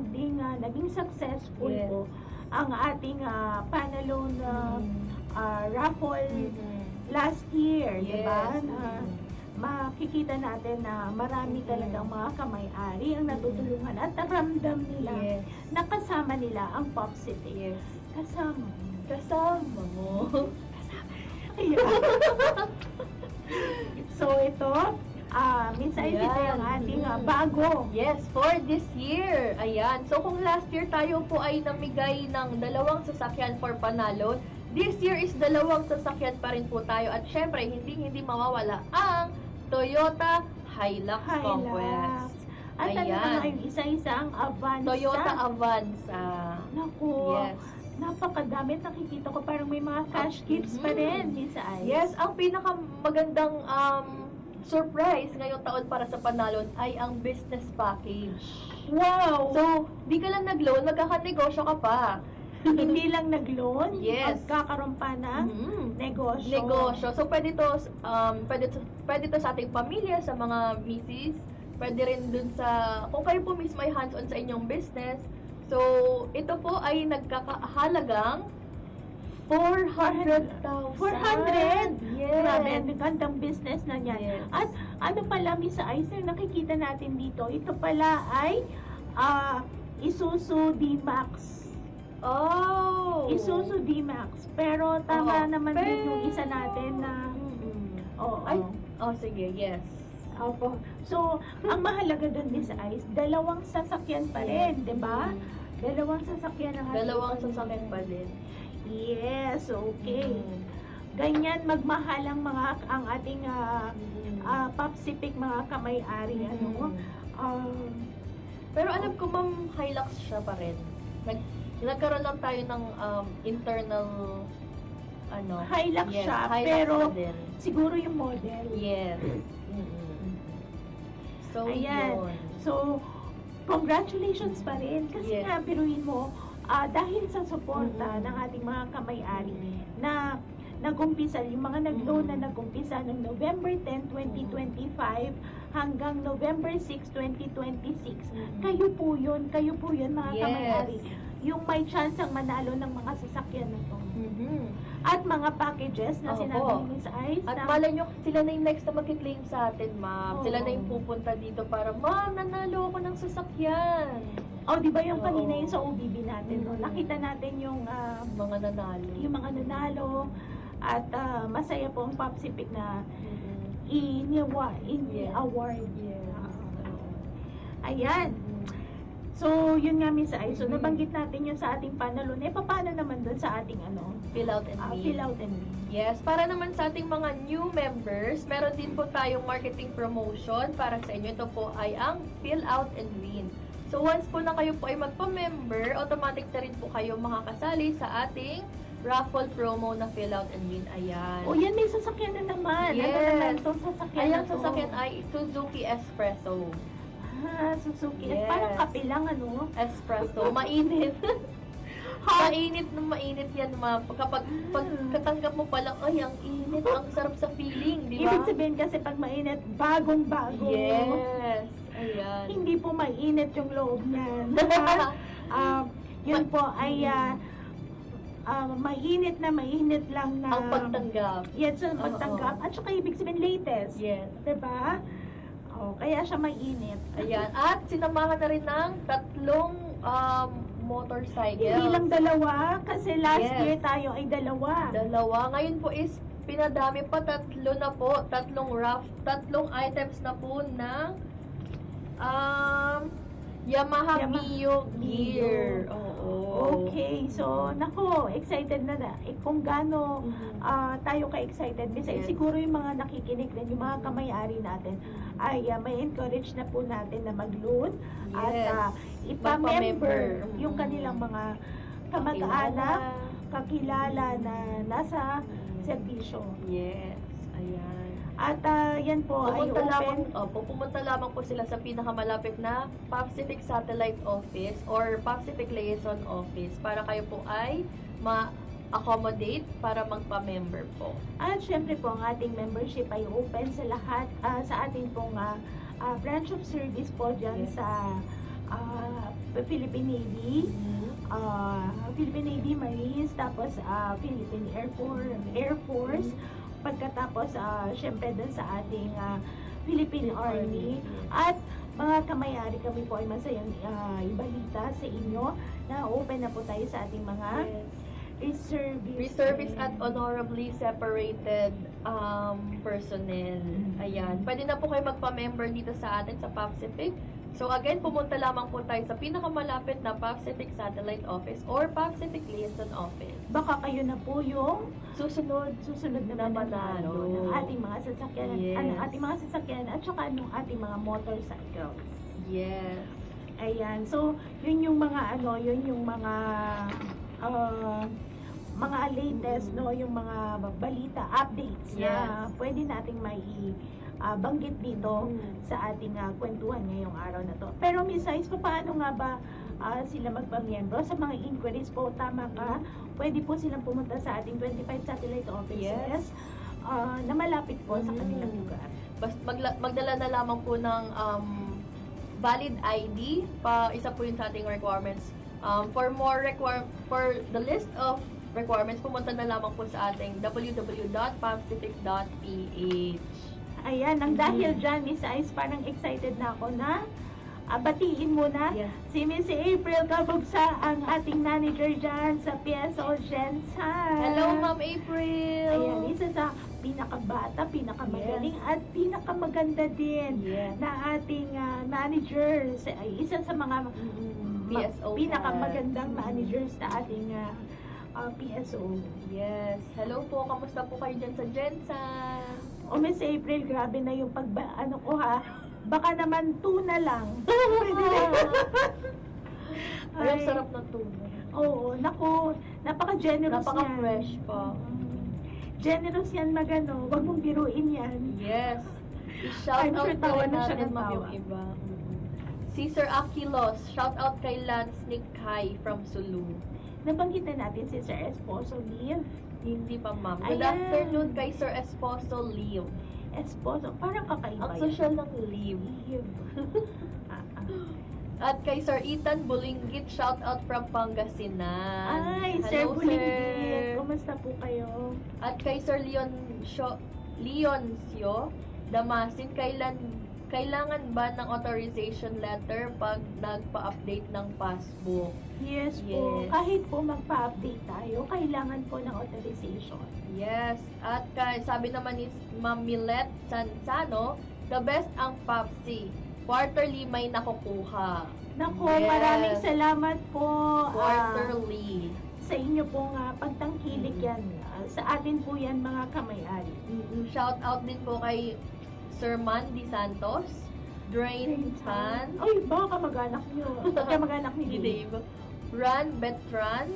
naging successful Yes. po ang ating Panalon raffle last year, di ba? Yes. Makikita natin na marami talagang mga kamay-ari ang natutulungan at naramdam nila Yes. na kasama nila ang Popsicle. Yes. Kasama. Kasama mo. Ayan. So ito, Miss Ice, ito Ayan. yung ating bago. Yes, for this year. Ayan. So, kung last year tayo po ay namigay ng 2 sasakyan for Panalon, this year is 2 sasakyan pa rin po tayo. At syempre, hindi mawawala ang Toyota Hilux Conquest. At ano Ayan. pa yung isa-isang Avanza. Toyota Avanza. Naku, Yes. napakadami. Nakikita ko parang may mga cash gifts pa rin, Miss Ice. Yes, ang pinakamagandang surprise ngayong taon para sa Panalon ay ang business package. Wow! So, di ka lang nag-loan, magkakanegosyo ka pa. Hindi lang nag-loan, Yes. magkakaroon pa ng negosyo. Negosyo. So, pwede to sa ating pamilya, sa mga misis. Pwede rin dun sa, kung kayo po mismo ay hands-on sa inyong business. So, ito po ay nagkakahalagang 400,000. 400? Yes. Grabe, ang gandang business na yan. Yes. At ano pala, Miss Ice, nakikita natin dito, ito pala ay Isuzu D-Max. Oh! Isuzu D-Max. Pero tama Oo. naman din yung isa natin na... Oo. Ay, sige, yes. Opo. So, ang mahalaga doon, Miss Ice, 2 sasakyan pa rin, di ba? 2 sasakyan ang ating 2 sasakyan pa din. Yes, okay. Ganyan magmahal ang ating Popsipic mga kamay-ari. Pero alam ko, Ma'am, Hilux siya pa rin. Nagkaroon lang tayo ng internal Hilux yes, siya, Hilux pero pa din. siguro yung model. Yes. So, Ayan. yun. So, congratulations pa rin. Kasi Yes. nga, biruin mo, dahil sa suporta ng ating mga kamay-ari na nag-umpisa, yung mga nag-loan na nag-umpisa ng November 10, 2025 hanggang November 6, 2026. Kayo po yun mga Yes. kamay-ari. Yung may chance ang manalo ng mga sasakyan na to. At mga packages na Opo. sinabi ni Miss Ice. At na- malay nyo, sila na yung next na mag-claim sa atin, Ma'am. Oo. Sila na yung pupunta dito para, Ma'am, nanalo ako ng sasakyan. Oh, di ba yung kanina Oo. yung sa OBB natin, no? Nakita natin yung Mga nanalo. mga nanalo at masaya po ang Popsipic na ini-award. Yes. Ayan. So, yun nga, Miss Ice. So, nabanggit natin yung sa ating panalon. Paano naman doon sa ating Fill out and win. fill out and win? Yes, para naman sa ating mga new members, meron din po tayong marketing promotion para sa inyo. Ito po ay ang Fill Out and Win. So once po na kayo po ay magpa-member, automatic na rin po kayo makakasali sa ating raffle promo na Fill Out and Win. Ayan. O yan, may sasakyan na naman. Ano Yes. naman itong sasakyan Ayan, na to? sasakyan ay Suzuki Espresso. Suzuki. Yes. Parang kape lang, ano? Espresso. Mainit. Mainit yan, ma'am. Kapag katanggap mo pa lang, ay, ang init, ang sarap sa feeling, di ba? Ibig sabihin kasi pag mainit, bagong-bago. Yes. Ayan. Hindi po mainit yung loob niyan. Yun po ay mainit lang na Ang pagtanggap. Yes, ang pagtanggap. At saka ibig sabihin latest. Yes. Diba? Kaya siya mainit. Ayan. At sinamahan na rin ng 3 motorcycle. Hindi lang 2 kasi last Yes. year tayo ay 2. 2. Ngayon po is pinadami pa, 3 na po. 3 items na po ng Yamaha Yamaha Mio Gear. Mio. Oo. Okay, so nako, excited na kung gaano tayo ka-excited. Kasi Yes. siguro yung mga nakikinig din, yung mga kamay-ari natin, ay may encourage na po natin na mag-loan at Yes. ipa-member Magpa-member. yung kanilang mga kamag-anak, kakilala na nasa serbisyo. Yes. Ayan. At yan po ay Pumunta lamang po sila sa pinakamalapit na Pacific Satellite Office or Pacific Liaison Office para kayo po ay ma-accommodate para magpa-member po. At syempre po, ang ating membership ay open sa lahat, sa ating pong branch of service po dyan Yes. sa Philippine Navy, Philippine Navy Marines, tapos Philippine Air Force, pagkatapos syempre dun sa ating Philippine Army. At mga kamay-ari, kami po ay masayang ibalita sa inyo na open na po tayo sa ating mga Reservists at honorably separated personnel. Ayan. Pwede na po kayo magpa-member dito sa atin sa Pacific. So again, pumunta lamang po tayo sa pinakamalapit na Pacific Satellite Office or Pacific Liaison Office. Baka kayo na po yung Susunod na manalo ng ating mga sasakyan, Yes. ating mga sasakyan at saka ng ating mga motorcycles. Yes. Ayan. So, yun yung mga yun yung mga latest, no, yung mga balita, updates na Yes. pwede nating banggit dito sa ating kwentuhan ngayong araw na to. Pero Miss Ice, paano nga ba sila magpamiyembro? Sa mga inquiries po, tama ka, pwede po silang pumunta sa ating 25 satellite offices na malapit po sa kanilang lugar. Magdala na lamang po ng valid ID, isa po yun sa ating requirements. For the list of requirements, pumunta na lamang po sa ating www.pacific.ph. Ayan, ang dahil dyan, Miss Ice, parang excited na ako na batiin muna Yes. si Miss April Kabugsa, ang ating manager dyan sa PSO Gensan. Hello, Ma'am April! Ayan, isa sa pinakabata, pinakamagaling at pinakamaganda din Yes. na ating manager. Isa sa mga PSO pinakamagandang managers na ating PSO. Yes. Hello po, kamusta po kayo dyan sa Gensan? O Miss April, grabe na yung baka naman tuna lang. Ay, ang Ay, sarap ng tuna. Oo, naku, napaka-generous yan. Napaka-fresh pa. Generous yan wag mong biruin yan. Yes. I-shout I'm out sure tawa na siya natin, ng ma'am, tawa. yung iba. Cesar Aquilos, shout out kay Lance Nick Kai from Sulu. Nabanggitan natin si Sir Esposo Liv. Hindi pa, ma'am. Good Ayan. afternoon kay Sir Esposo Leo. Esposo, parang kakaiba Ang yan. social ng Liv. Liv. At kay Sir Ethan Bulinggit, shout out from Pangasinan. Ay, Sir Hello, Bulinggit. Kumusta po kayo? At kay Sir Leoncio Damasin, kailangan ba ng authorization letter pag nagpa-update ng passbook? Yes po. Yes. Kahit po magpa-update tayo, kailangan po ng authorization. Yes. At sabi naman ni Ma'am Millet Sansano, the best ang PAPSI. Quarterly may nakukuha. Nako, Yes. maraming salamat po. Quarterly. Sa inyo pong pagtangkilik yan. Sa atin po yan, mga kamay-ari. Shout out din po kay Sir Mandy Santos, Drain Tan, Ay, baka kamag-anak nyo. Kamag-anak ni Dave. Dave, Ran Betran,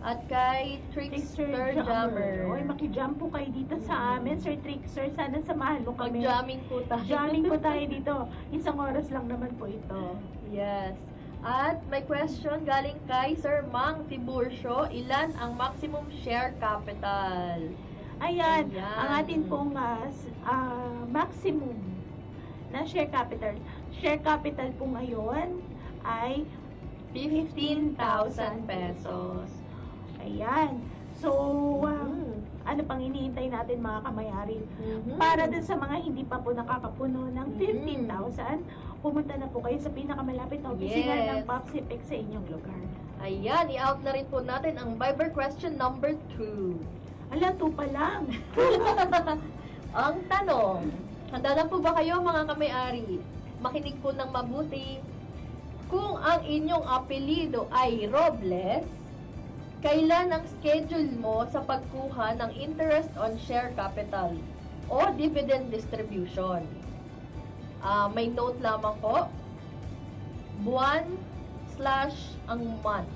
at kay Trickster Jammer. Oy, makijump po kayo dito sa amin, Sir Trickster. Sana samahan mo kami. Mag-jamming po tayo. Jamming po tayo dito. Isang oras lang naman po ito. Yes. At may question galing kay Sir Mang Tiburcio, ilan ang maximum share capital? Ayan, Ayan. ang atin pong maximum na share capital. Share capital po ngayon ay 15,000 pesos. Ayan. So, ano pang iniintay natin mga kamay-ari? Mhm. Para dun sa mga hindi pa po nakakapuno ng 15,000, pumunta na po kayo sa pinakamalapit na opisina Yes. ng Pacific sa inyong lugar. Ayan, i-out na rin po natin ang Viber question number 2. Ala, 2 pa lang. Ang tanong, handa na po ba kayo mga kamay-ari? Makinig po ng mabuti. Kung ang inyong apelido ay Robles, kailan ang schedule mo sa pagkuha ng interest on share capital o dividend distribution? May note lamang po, buwan / ang month.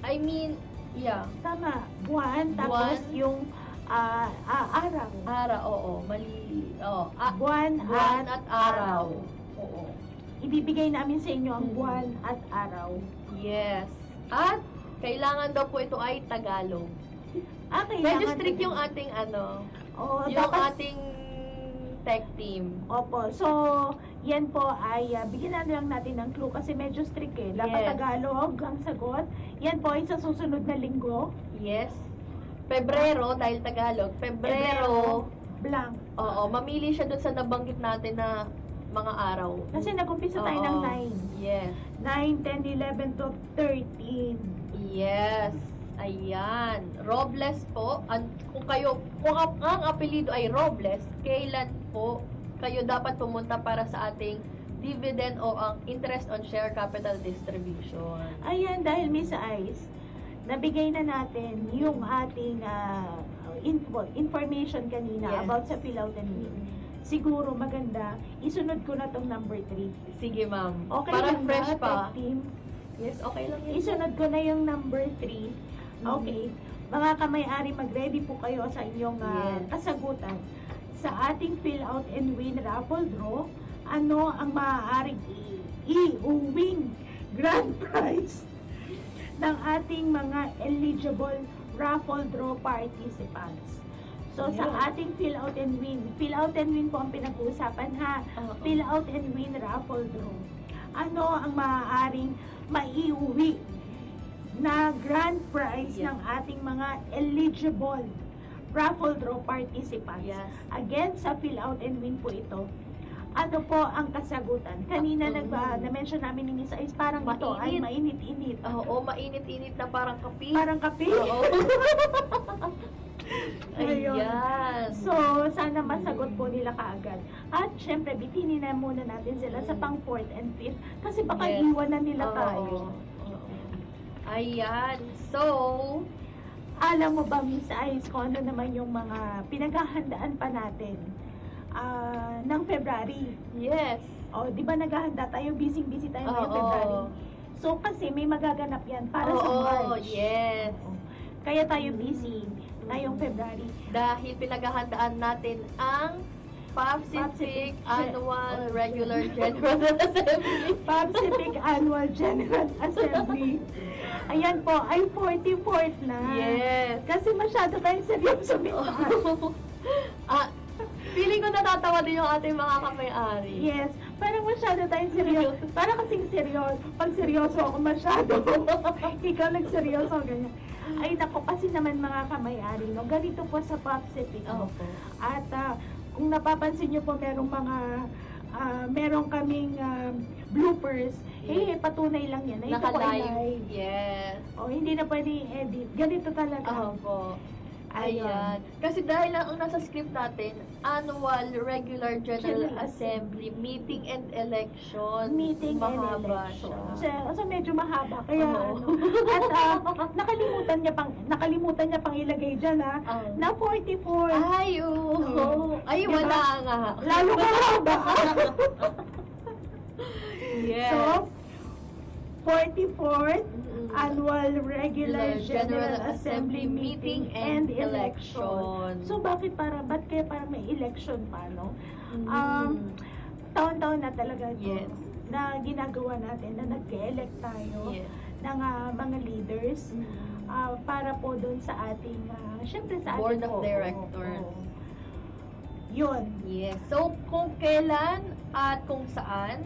I mean, yeah, Tama, buwan, tapos Buwan. yung araw. araw, oo, mali. Oh, Buwan buwan at araw. Oo. Ibibigay namin sa inyo ang Mm. buwan at araw. Yes. At kailangan daw po ito ay Tagalog. Kailangan Medyo strict din. yung ating Oo, yung dapat, ating tech team. opo. So, yan po ay bigyan na lang natin ng clue kasi medyo strict eh. Dapat Yes. Tagalog ang sagot. Yan po ay sa susunod na linggo. Yes. Pebrero, dahil Tagalog. Pebrero, Blank. oo, mamili siya dun sa nabanggit natin na mga araw. Kasi nag-umpisa tayo ng Oo. 9. Yes. 9, 10, 11, 12, 13. Yes. Ayan. Robles po. Kung ang apelido ay Robles, kailan po kayo dapat pumunta para sa ating dividend o ang interest on share capital distribution? Ayan, dahil Miss Ice, nabigay na natin yung ating information kanina Yes. about sa Fill Out and Win. Siguro maganda, isunod ko na tong number 3. Sige, ma'am. Okay Parang lang fresh ba, pa. Tech Team? Yes, okay lang yun. Isunod ko na yung number 3. Okay. Mga kamay-ari, mag-ready po kayo sa inyong Yes. kasagutan. Sa ating Fill Out and Win raffle draw, ano ang maaaring i-uwing grand prize ng ating mga eligible raffle draw participants. So, sa Yeah. ating Fill Out and Win po ang pinag-uusapan ha. Oo. Fill Out and Win raffle draw. Ano ang maaaring maiuwi na grand prize Yeah. ng ating mga eligible raffle draw participants? Yes. Again, sa Fill Out and Win po ito. Ano po ang kasagutan? Kanina na-mention namin ni Miss Ice, parang ito ay Mainit. mainit-init. Oo, mainit-init na parang kape. Parang kape. Oo. Ayun. Ayan. So, sana masagot po nila kaagad. At syempre, bitinin na muna natin sila sa pang 4th and 5th kasi baka Yes. iwan na nila Oo. tayo. Oo. Ayan. So, Alam mo ba, Miss Ice, kung ano naman yung mga pinaghahandaan pa natin ng February? yes. O, di ba naghahanda tayo, busy-busy tayo ngayong Oo. February? So, kasi may magaganap yan para sa Oo, March. yes. Kaya tayo busy ngayong February. Dahil pinaghahandaan natin ang Pacific Annual Regular General Assembly. Pacific Annual General Assembly. Ayan po, ay 44th na. Yes. Kasi masyado tayong seryoso nito. Feeling ko natatawa din yung ating mga kamay-ari. Yes, parang masyado tayong seryoso. Parang kasing seryoso. Pag seryoso ako masyado. Ikaw nagseryoso, ganyan. Ay nako, kasi naman mga kamay-ari, no? Ganito po sa Pacific. No? Opo. At kung napapansin nyo po, meron kaming bloopers. Yes. Patunay lang yan. Ito po ay Naka-live. live. Yes. O, hindi na pwede i-edit. Ganito talaga. Opo. Ayun. Ayan. Kasi dahil lang ang nasa script natin, Annual Regular General Assembly, Meeting and Election. Meeting and Mahaba election. siya. So medyo mahaba. Kaya Oo. at nakalimutan niya pang ilagay diyan na 44. Ay, oo. Ay, Diba? wala nga. Lalo mahaba. Yes. So 44th Mm-mm. Annual Regular General Assembly Meeting and Election. So ba't kaya parang may election pa, no? Taon-taon na talaga ito Yes. na ginagawa natin na nag-elect tayo Yes. ng mga leaders para po doon sa ating syempre sa Board ating of Directors. Yun. Yes. So, kung kailan at kung saan,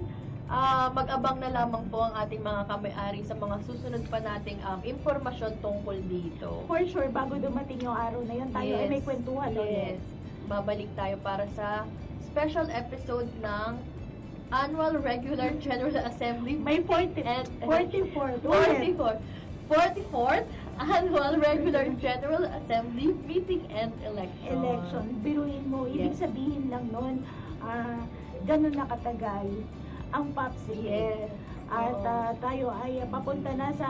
mag-abang na lamang po ang ating mga kamay-ari sa mga susunod pa nating impormasyon tungkol dito. For sure, bago dumating yung araw na yun, tayo ay may kwentuhan ulit. Yes. Babalik tayo para sa special episode ng Annual Regular General Assembly. May 44. Ulit. 44th Annual Regular General Assembly Meeting and Election. Election. Biruin mo, ibig Yes. sabihin lang nun, ganun na katagal ang PAPSI. Yes. At Oo. tayo ay papunta na sa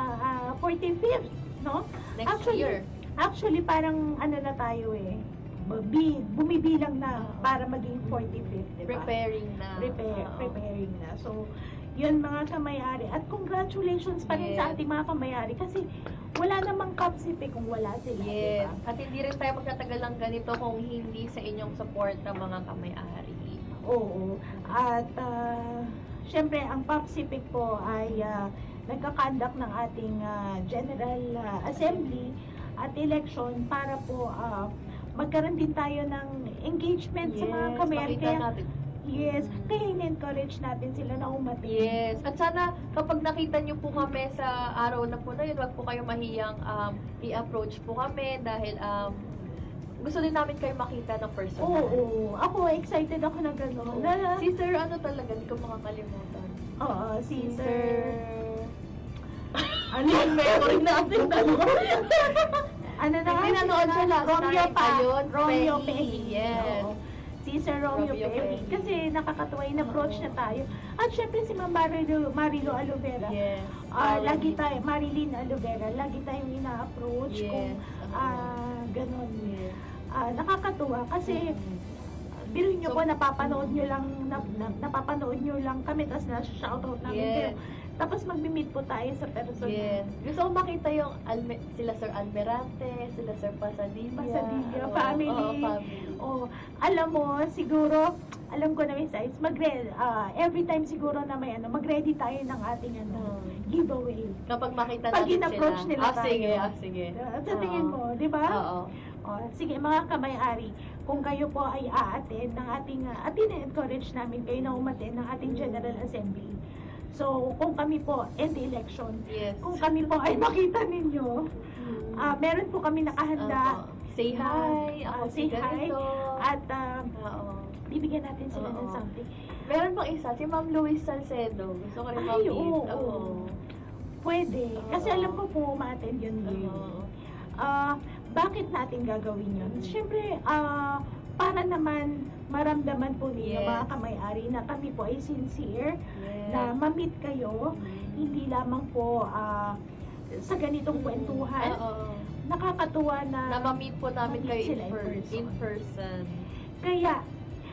45th, no? Next year. Actually, parang ano na tayo eh, bumibilang na para maging 45th, di ba? Preparing na. Oo. Preparing na. So, yun mga kamayari. At congratulations pa rin sa Yes. ating mga kamayari kasi wala namang kapsipe kung wala sila, di Yes. ba? At hindi rin tayo magtatagal ng ganito kung hindi sa inyong support ng mga kamay-ari. Oo. At syempre, ang PAPSIPIC po ay nagkakandak ng ating General Assembly at election para po magkaroon din tayo ng engagement sa mga kamayari. makita Kaya, natin. yes, kaya in-encourage natin sila na umatin. Yes. At sana kapag nakita niyo po kami sa araw na po na yun, wag po kayo mahiyang i-approach po kami dahil gusto din namin kayo makita ng personal. Oo. Ako, excited ako na gano'n. Si Sir ano talaga, hindi ko makakalimutan. Oo, Si si Sir... Ano yung memory natin? Ano na nga? Pinanood siya last Romeo night. pa. Ayun, Romeo Peggy. Peggy. Yes. Oo. Si Sir Romeo Romeo Peggy. Peggy. Kasi nakakatuwa yung approach na tayo. At syempre si Ma'am Marilo Aluvera. Yes. Lagi tayo, Marilyn Aluvera, lagi tayong ina-approach Yes. kung ganon. Yes. Nakakatuwa kasi biruin nyo So, po, napapanood nyo lang kami, tapos na-shoutout namin Yes. kayo. Tapos mag-meet po tayo sa personal. Yes. Gusto ko makita yung sila Sir Almerante, sila Sir Pasadilla. Pasadilla, Oo, family. oo, family. Oh, alam mo, siguro, alam ko na may size, every time siguro na may mag-ready tayo ng ating giveaway. Kapag makita Pag natin in-approach sila. nila tayo. Sige, sige. Sa tingin Oo. mo, di ba? Oo. Oh, sige mga kamay-ari, kung kayo po ay a-attend ng ating, at encourage namin kayo na umattend ng ating General Assembly. So, kung kami po, end election, Yes. kung kami po ay makita ninyo, meron po kami nakahanda. Say hi. Ako say si hi. ganito. At Oo. bibigyan natin sila ng Oo. something. Meron pang isa, si Ma'am Luis Salcedo. Gusto ko rin Ay, ma-meet. oo. Pwede. Kasi Oo. alam ko po ma-attend yun din. Oo. Bakit natin gagawin yun? Siyempre, para naman maramdaman po ninyo Yes. mga kamay-ari na kami po ay sincere, Yes. na ma-meet kayo, hindi lamang po sa ganitong kwentuhan. Oo. Nakakatuwa Na ma-meet po namin ma-meet kayo sila in person. Kaya,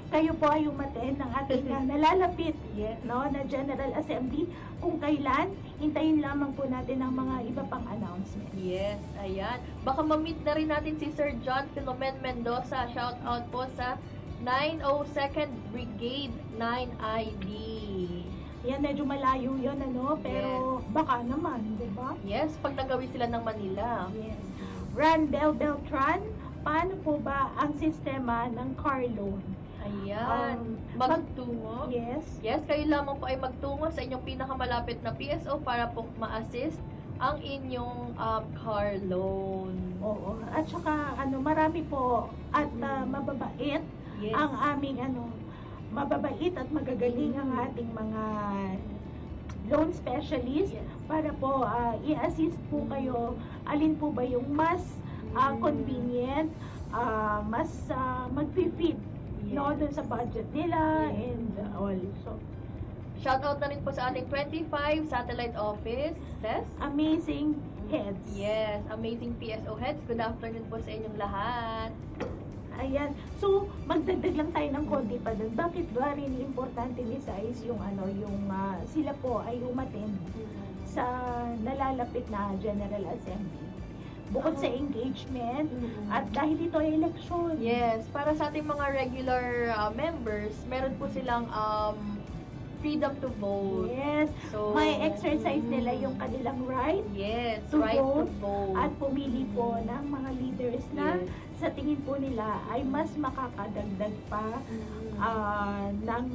kayo po ay umattend ng ating nalalapit no, na General Assembly. Kung kailan, hintayin lamang po natin ang mga iba pang announcement. Yes, ayan. Baka ma-meet na rin natin si Sir John Filomen Mendoza. Shout out po sa 902nd Brigade 9ID. Yan, medyo malayo yun, pero baka naman, di ba? Yes, pag nagawi sila ng Manila. Yes. Randel Beltran, paano po ba ang sistema ng car loan? Ayan. Magtungo. Yes. Yes, kayo lamang po ay magtungo sa inyong pinakamalapit na PSO para po ma-assist ang inyong car loan. Oo. At saka, marami po at mababait Yes. ang aming, mababait at magagaling ang ating mga loan specialist Yes. para po i-assist po kayo. Alin po ba yung mas convenient, mas mag-fit no, dun sa budget nila Yes. and all. So, Shoutout na rin po sa ating 25 satellite offices. amazing heads. Yes, amazing PSO heads. Good afternoon po sa inyong lahat. Ayan. So, magdagdag lang tayo ng konti pa dun. Bakit ba rin importante ni Sais yung sila po ay umattend sa nalalapit na General Assembly? Bukod sa engagement, at dahil ito ay eleksyon. Yes, para sa ating mga regular members, meron po silang freedom to vote. Yes. So, May exercise nila yung kanilang right Yes, to right vote to vote. at pumili po ng mga leaders na Yes. sa tingin po nila ay mas makakadagdag pa ng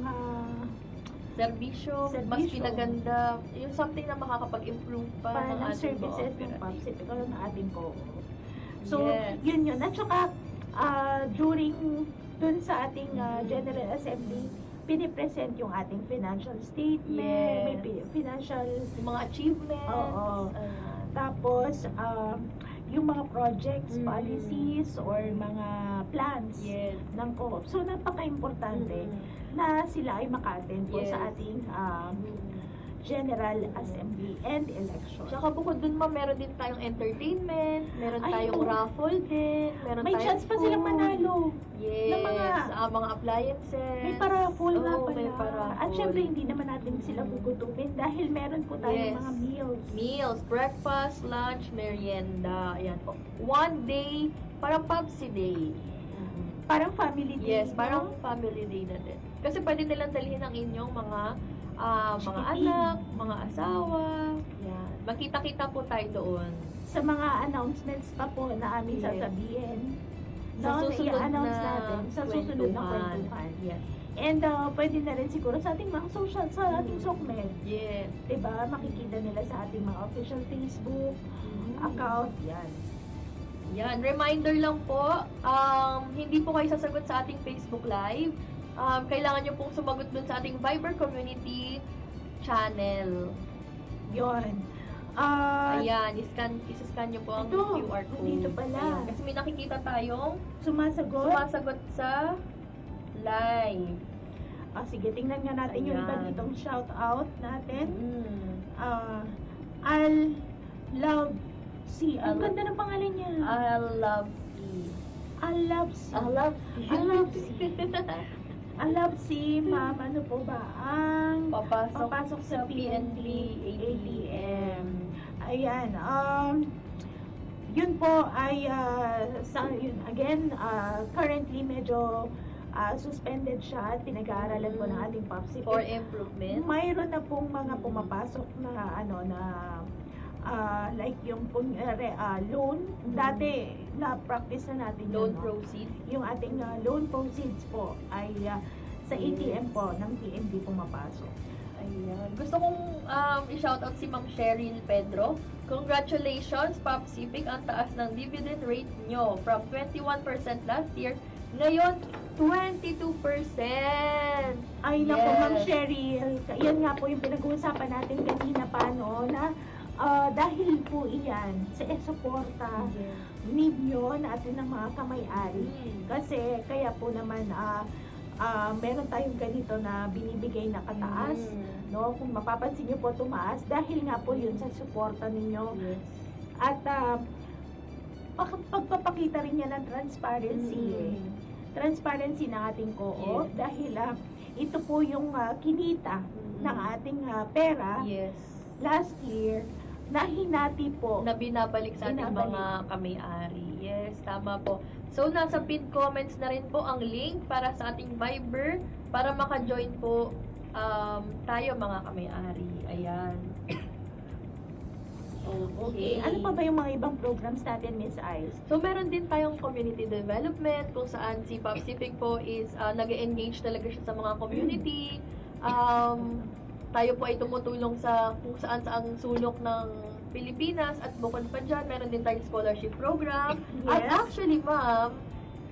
Serbisyo, mas Serbisyo. pinaganda, yung something na makakapag-improve pa para ng ng ating services ng mga PAPSIP ng ating ko. So, Yes. yun. At saka, during dun sa ating General Assembly, pinipresent yung ating financial statement, may Yes. financial, yung mga achievements. Oo. ayan. tapos, yung mga projects, Mm. policies, or mga plans Yes. ng co-op. So, napaka-importante Mm. na sila ay maka-attend po Yes. sa ating General Assembly and election. Tsaka bukod dun ma'am, meron din tayong entertainment, meron Ay, tayong oo. raffle din, meron May tayong chance pa silang food. manalo. Yes, ng mga appliances. May para-full nga Oo, pala. may para-full. At syempre, hindi naman natin sila gugutupin dahil meron po tayong Yes. mga meals. Meals, breakfast, lunch, merienda. Ayan po. One day, parang Popsi Day. Parang family day. Yes, no? parang family day na din. Kasi pwede nilang dalhin ang inyong mga Chikiting. anak, mga asawa. Yan. Makita-kita po tayo doon. Sa mga announcements pa po na aming Yes. sasabihin. Sa No, susunod i-announce na natin sa susunod na kwentuhan. kwentuhan. Yes. And pwede na rin siguro sa ating mga social, sa ating SOCMED. Yes. Diba? Makikita nila sa ating mga official Facebook account. Yan. Yan, reminder lang po, hindi po kayo sasagot sa ating Facebook Live. Kailangan nyo pong sumagot dun sa ating Viber Community channel. Yon. Ayan, isa-scan nyo po ang Ito, QR code. dito pala. Ayan, kasi may nakikita tayong Sumasagot. sa live. Sige, tingnan nga natin yung iba Ayan. ditong shout out natin. Mm. I'll love si. Ang I'll- ganda ng pangalan niya. I love you. I love si. I love you. I love si. I love si ma'am. Ano po ba? Ang Papasok sa PNP ATM. Ayan. Yun po ay yun, again, currently medyo suspended siya at pinag-aaralan po ng ating POPSI. For improvement. Mayroon na pong mga pumapasok na like yung loan. Dati na-practice na natin yun, Loan no? proceed. Yung ating loan proceeds po ay sa ATM po ng PNB pumapasok. Ayan. Gusto kong i-shoutout si Ma'am Cheryl Pedro. Congratulations, Popsific. Ang taas ng dividend rate nyo. From 21% last year, ngayon, 22%. Ay nako, Yes. Ma'am Cheryl, yan nga po yung pinag-uusapan natin kanina pa, no, na dahil po iyan sa suporta need nyo natin ng mga kamay-ari. Kasi kaya po naman meron tayong ganito na binibigay na kataas. No? Kung mapapansin nyo po, tumaas dahil nga po yun sa suporta ninyo. Yes. At pagpapakita rin niya ng transparency. Transparency ng ating co-op Yes. dahil ito po yung kinita ng ating pera Yes. last year na hinati po. Na binabalik sa ating Binabalik. mga kamay-ari. Yes, tama po. So, nasa pinned comments na rin po ang link para sa ating Viber para maka-join po tayo mga kamay-ari. Ayan. Okay. Ano pa ba yung mga ibang programs natin, Miss Ice? So, meron din tayong community development kung saan si Popsific po is nag-engage talaga siya sa mga community. Tayo po ay tumutulong sa kung saan saang sulok ng Pilipinas at bukod pa dyan, meron din tayong scholarship program. At Yes. actually, ma'am,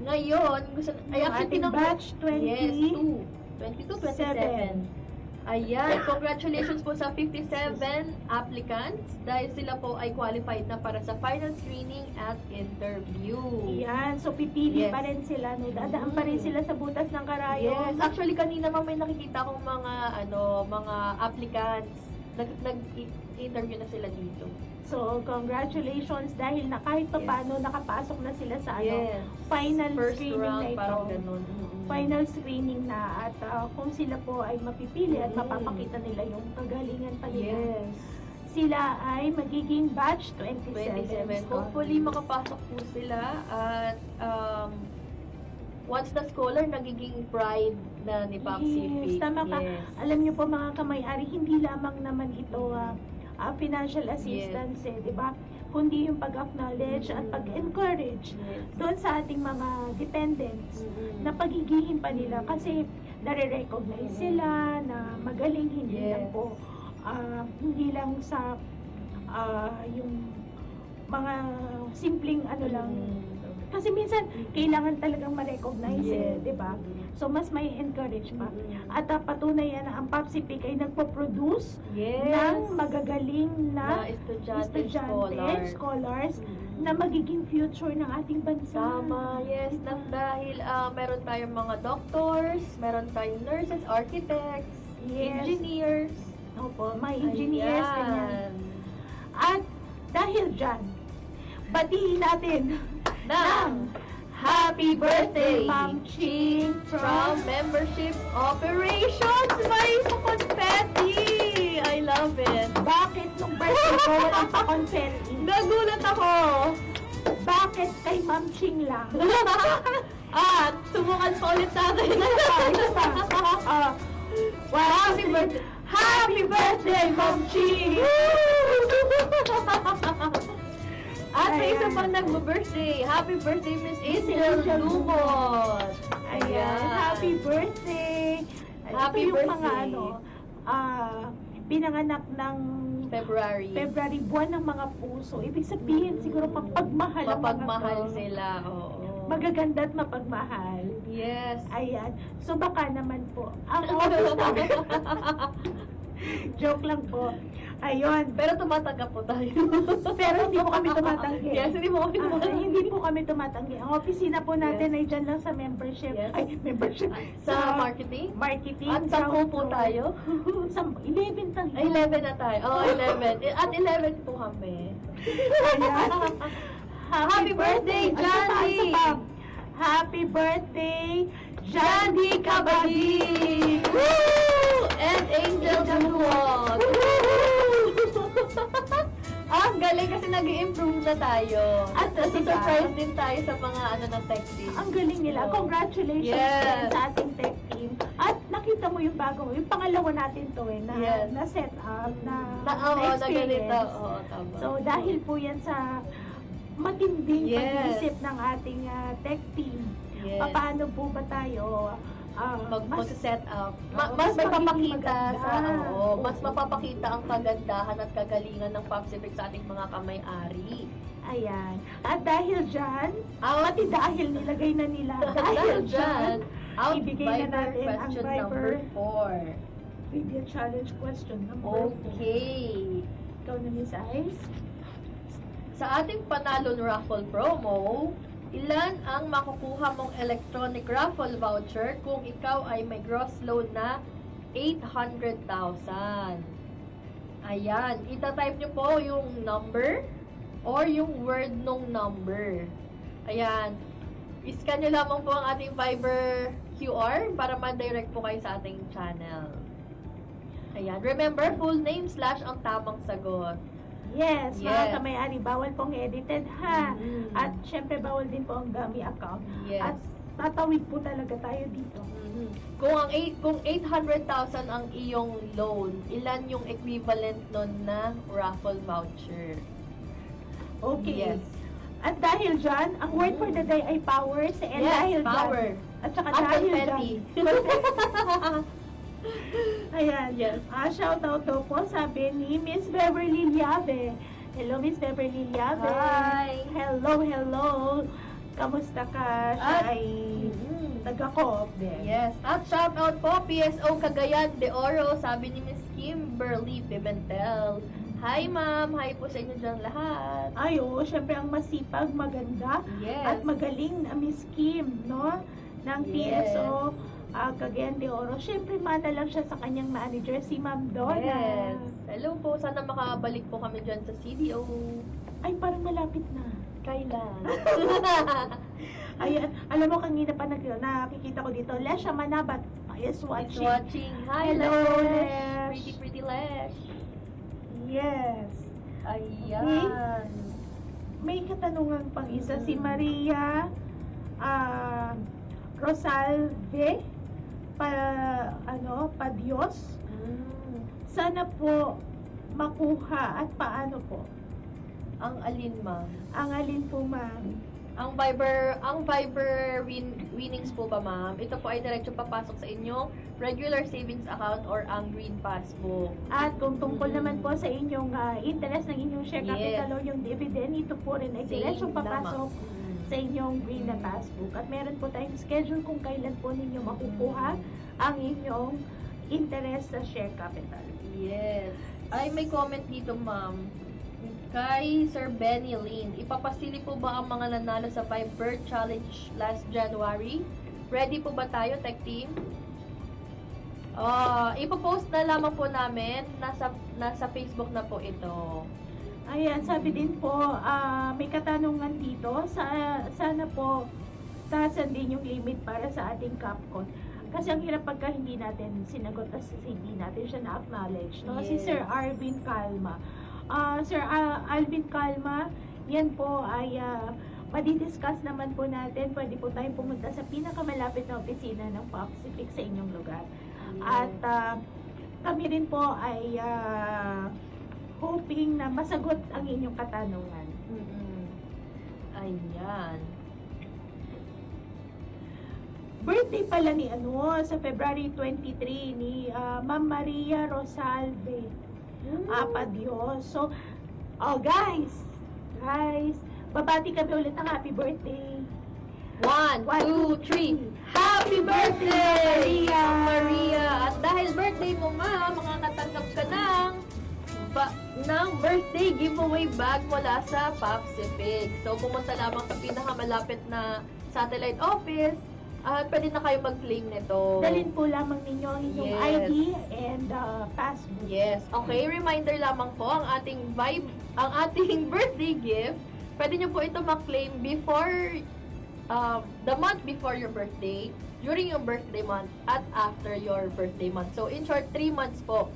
ngayon, Yung ating batch 20. Yes, 22, 27. Ayan, congratulations po sa 57 applicants dahil sila po ay qualified na para sa final screening at interview. Yan, so pipili Yes. pa rin sila, no? Dadaan pa rin sila sa butas ng karayom. Yes, actually kanina pa may nakikita kong mga applicants. Nag-interview na sila dito. So, congratulations dahil na kahit pa Yes. paano nakapasok na sila sa Yes. final First screening round, na ito. parang ganun. Final screening na at kung sila po ay mapipili at Mm. mapapakita nila yung kagalingan pa nila. Yes. Sila ay magiging batch 27. 27. Hopefully makapasok po sila at once the scholar nagiging pride na ni Popsific. Yes, tama ka. Yes. Alam niyo po mga kamay-ari, hindi lamang naman ito financial assistance, di ba? Kundi yung pag-acknowledge at pag-encourage Yes. doon sa ating mga dependents Mm-mm. na pagigihin pa nila kasi nare-recognize sila na magaling, hindi Yes. lang po hindi lang sa yung mga simpleng ano lang Kasi minsan, kailangan talagang ma-recognize Yes. di ba? So, mas may encourage pa. At patunay yan na ang Papsi Pick ay nagpo-produce ng magagaling na na estudyante, estudyante, scholars, na magiging future ng ating bansa. Tama, yes. Nang dahil meron tayong mga doctors, meron tayong nurses, architects, Yes. engineers. Opo, may engineers, ganyan. Ayan. At dahil dyan, batiin natin ng Happy Birthday, Ma'am Ching from Membership Operations! May confetti! I love it! Bakit nung birthday ko walang pa-confetti? Nagulat ako! Bakit kay Ma'am Ching lang? At subukan pa ulit natin. Happy birthday! Happy birthday, Ma'am Ching! At may isa Ayan. pang nagbo-birthday. Happy birthday, Miss Angel Angel Lumon! Ayan, happy birthday! Happy Ito yung mga birthday. pinanganak ng February. February, buwan ng mga puso. Ibig sabihin, siguro mapagmahal ang mga Mapagmahal to. sila. Oo. Magaganda at mapagmahal. Yes. Ayan. So baka naman po, ang office namin. Joke lang po. Ayun. Pero tumatanggap po tayo. Pero hindi po kami tumatanggi. Yes, hindi mo kami tumatanggi. Hindi po kami tumatanggi. Ang opisina po natin ay dyan lang sa membership. Yes. Ay, membership. Sa marketing. Marketing. At 10 po tayo. Sa 11 tayo. Ay, 11 na tayo. Oh, 11. At 11 po kami. Ayan. Happy birthday, Ay, Jandy! isa pa. Happy birthday, Jandy Cabadi! Woo! And Angel Lumon! Ang galing kasi nag-i-improve na tayo. At surprise din tayo sa mga ng tech team. Ang galing nila. Oh. Congratulations Yes. din sa ating tech team. At nakita mo yung bago, yung pangalawa natin to na, Yes. na set up, na Na experience. ganito. Oo, tama. So dahil po yan sa matinding Yes. pag-iisip ng ating tech team, Yes. paano po ba tayo Mag-set up. Oo, Mas may magiging papakita maganda. mas mapapakita ang kagandahan at kagalingan ng Papsific sa ating mga kamay-ari. Ayan. At dahil dyan, Out, pati dahil nilagay na nila, dahil dyan, out ibigay na Viber natin ang question Viber. number 4. trivia challenge question number 4. Okay. Ikaw na, Miss Ice. Sa ating panalon raffle promo, ilan ang makukuha mong electronic raffle voucher kung ikaw ay may gross loan na 800,000? Ayan, itatype nyo po yung number or yung word nung number. Ayan, iscan nyo lamang po ang ating Viber QR para ma-direct po kayo sa ating channel. Ayan, remember, full name / ang tamang sagot. Yes, Yes. mga kamay-ari, bawal pong edited ha. Mhm. At syempre bawal din po ang dummy account. Yes. At tatawid po talaga tayo dito. Mhm. Kung 800,000 ang iyong loan, ilan yung equivalent nun na raffle voucher? Okay. Yes. At dahil dyan, ang word for the day ay powers. And Yes, dahil power. Dyan, at saka At dahil confetti. dyan. Ayan. Yes. Shout out daw po, sabi ni Miss Beverly Llave. Hello, Miss Beverly Llave. Hi. Hello, hello. Kamusta ka? Siya At- ay taga-co-op din. Yes. At shout out po, PSO Cagayan de Oro, sabi ni Miss Kimberly Pimentel. Hi ma'am, hi po sa inyo dyan lahat. Ay, oo, syempre ang masipag, maganda, Yes. at magaling na Miss Kim, no? Ng Yes. PSO Cagayan de Oro. Syempre, mana lang siya sa kanyang manager, si Ma'am Donna. Yes. Hello po, sana makabalik po kami dyan sa CDO. Ay, parang malapit na. Kailan? Ayan, alam mo, kanina pa nakikita ko dito, Lesha Manabat is It's watching. watching. Hi, Hello, Lesh. Lesh. Pretty Lesh. Yes. Ayan. May katanungan pang isa, si Maria Rosalve Padios. Sana po makuha at paano po? Ang alin, ma'am? Ang alin po, ma'am? Ang Viber winnings po ba, ma'am? Ito po ay diretso papasok sa inyong regular savings account or ang Green Passbook. At kung tungkol naman po sa inyong interest ng inyong share Yes. capital o yung dividend, ito po rin ay diretso Same papasok lamang. sa inyong green na passbook. At meron po tayong schedule kung kailan po ninyo makukuha ang inyong interest sa share capital. Yes. Ay, may comment dito, ma'am. Kay Sir Benny Lin, ipapasili po ba ang mga nanalo sa 5 Bird Challenge last January? Ready po ba tayo, tech team? Ipopost na lamang po namin. Nasa Facebook na po ito. Ayan, sabi din po, may katanungan dito, sana po tasan din yung limit para sa ating Capcom. Kasi ang hirap pagka hindi natin sinagot at hindi natin siya na-acknowledge. No? Si Yes. Sir Arvin Calma. Sir Alvin Calma, yan po ay madidiscuss naman po natin. Pwede po tayong pumunta sa pinakamalapit na opisina ng Pacific sa inyong lugar. At kami rin po ay hoping na masagot ang inyong katanungan. Ayan. Birthday pala ni sa February 23 ni Ma'am Maria Rosalve Apadios. So, guys, babati kami ulit ng happy birthday. 1, 2, 3. Happy birthday, Ma'am Maria! At dahil birthday mo, ma'am, makakatanggap ka ng birthday giveaway bag mula sa Pacific. So, pumunta lamang sa pinakamalapit na satellite office at pwede na kayo mag-claim nito. Dalhin po lamang ninyo ang inyong Yes. ID and passbook. Yes. Okay, reminder lamang po ang ating birthday gift. Pwede nyo po ito ma-claim before the month before your birthday, during your birthday month, at after your birthday month. So, in short, 3 months po.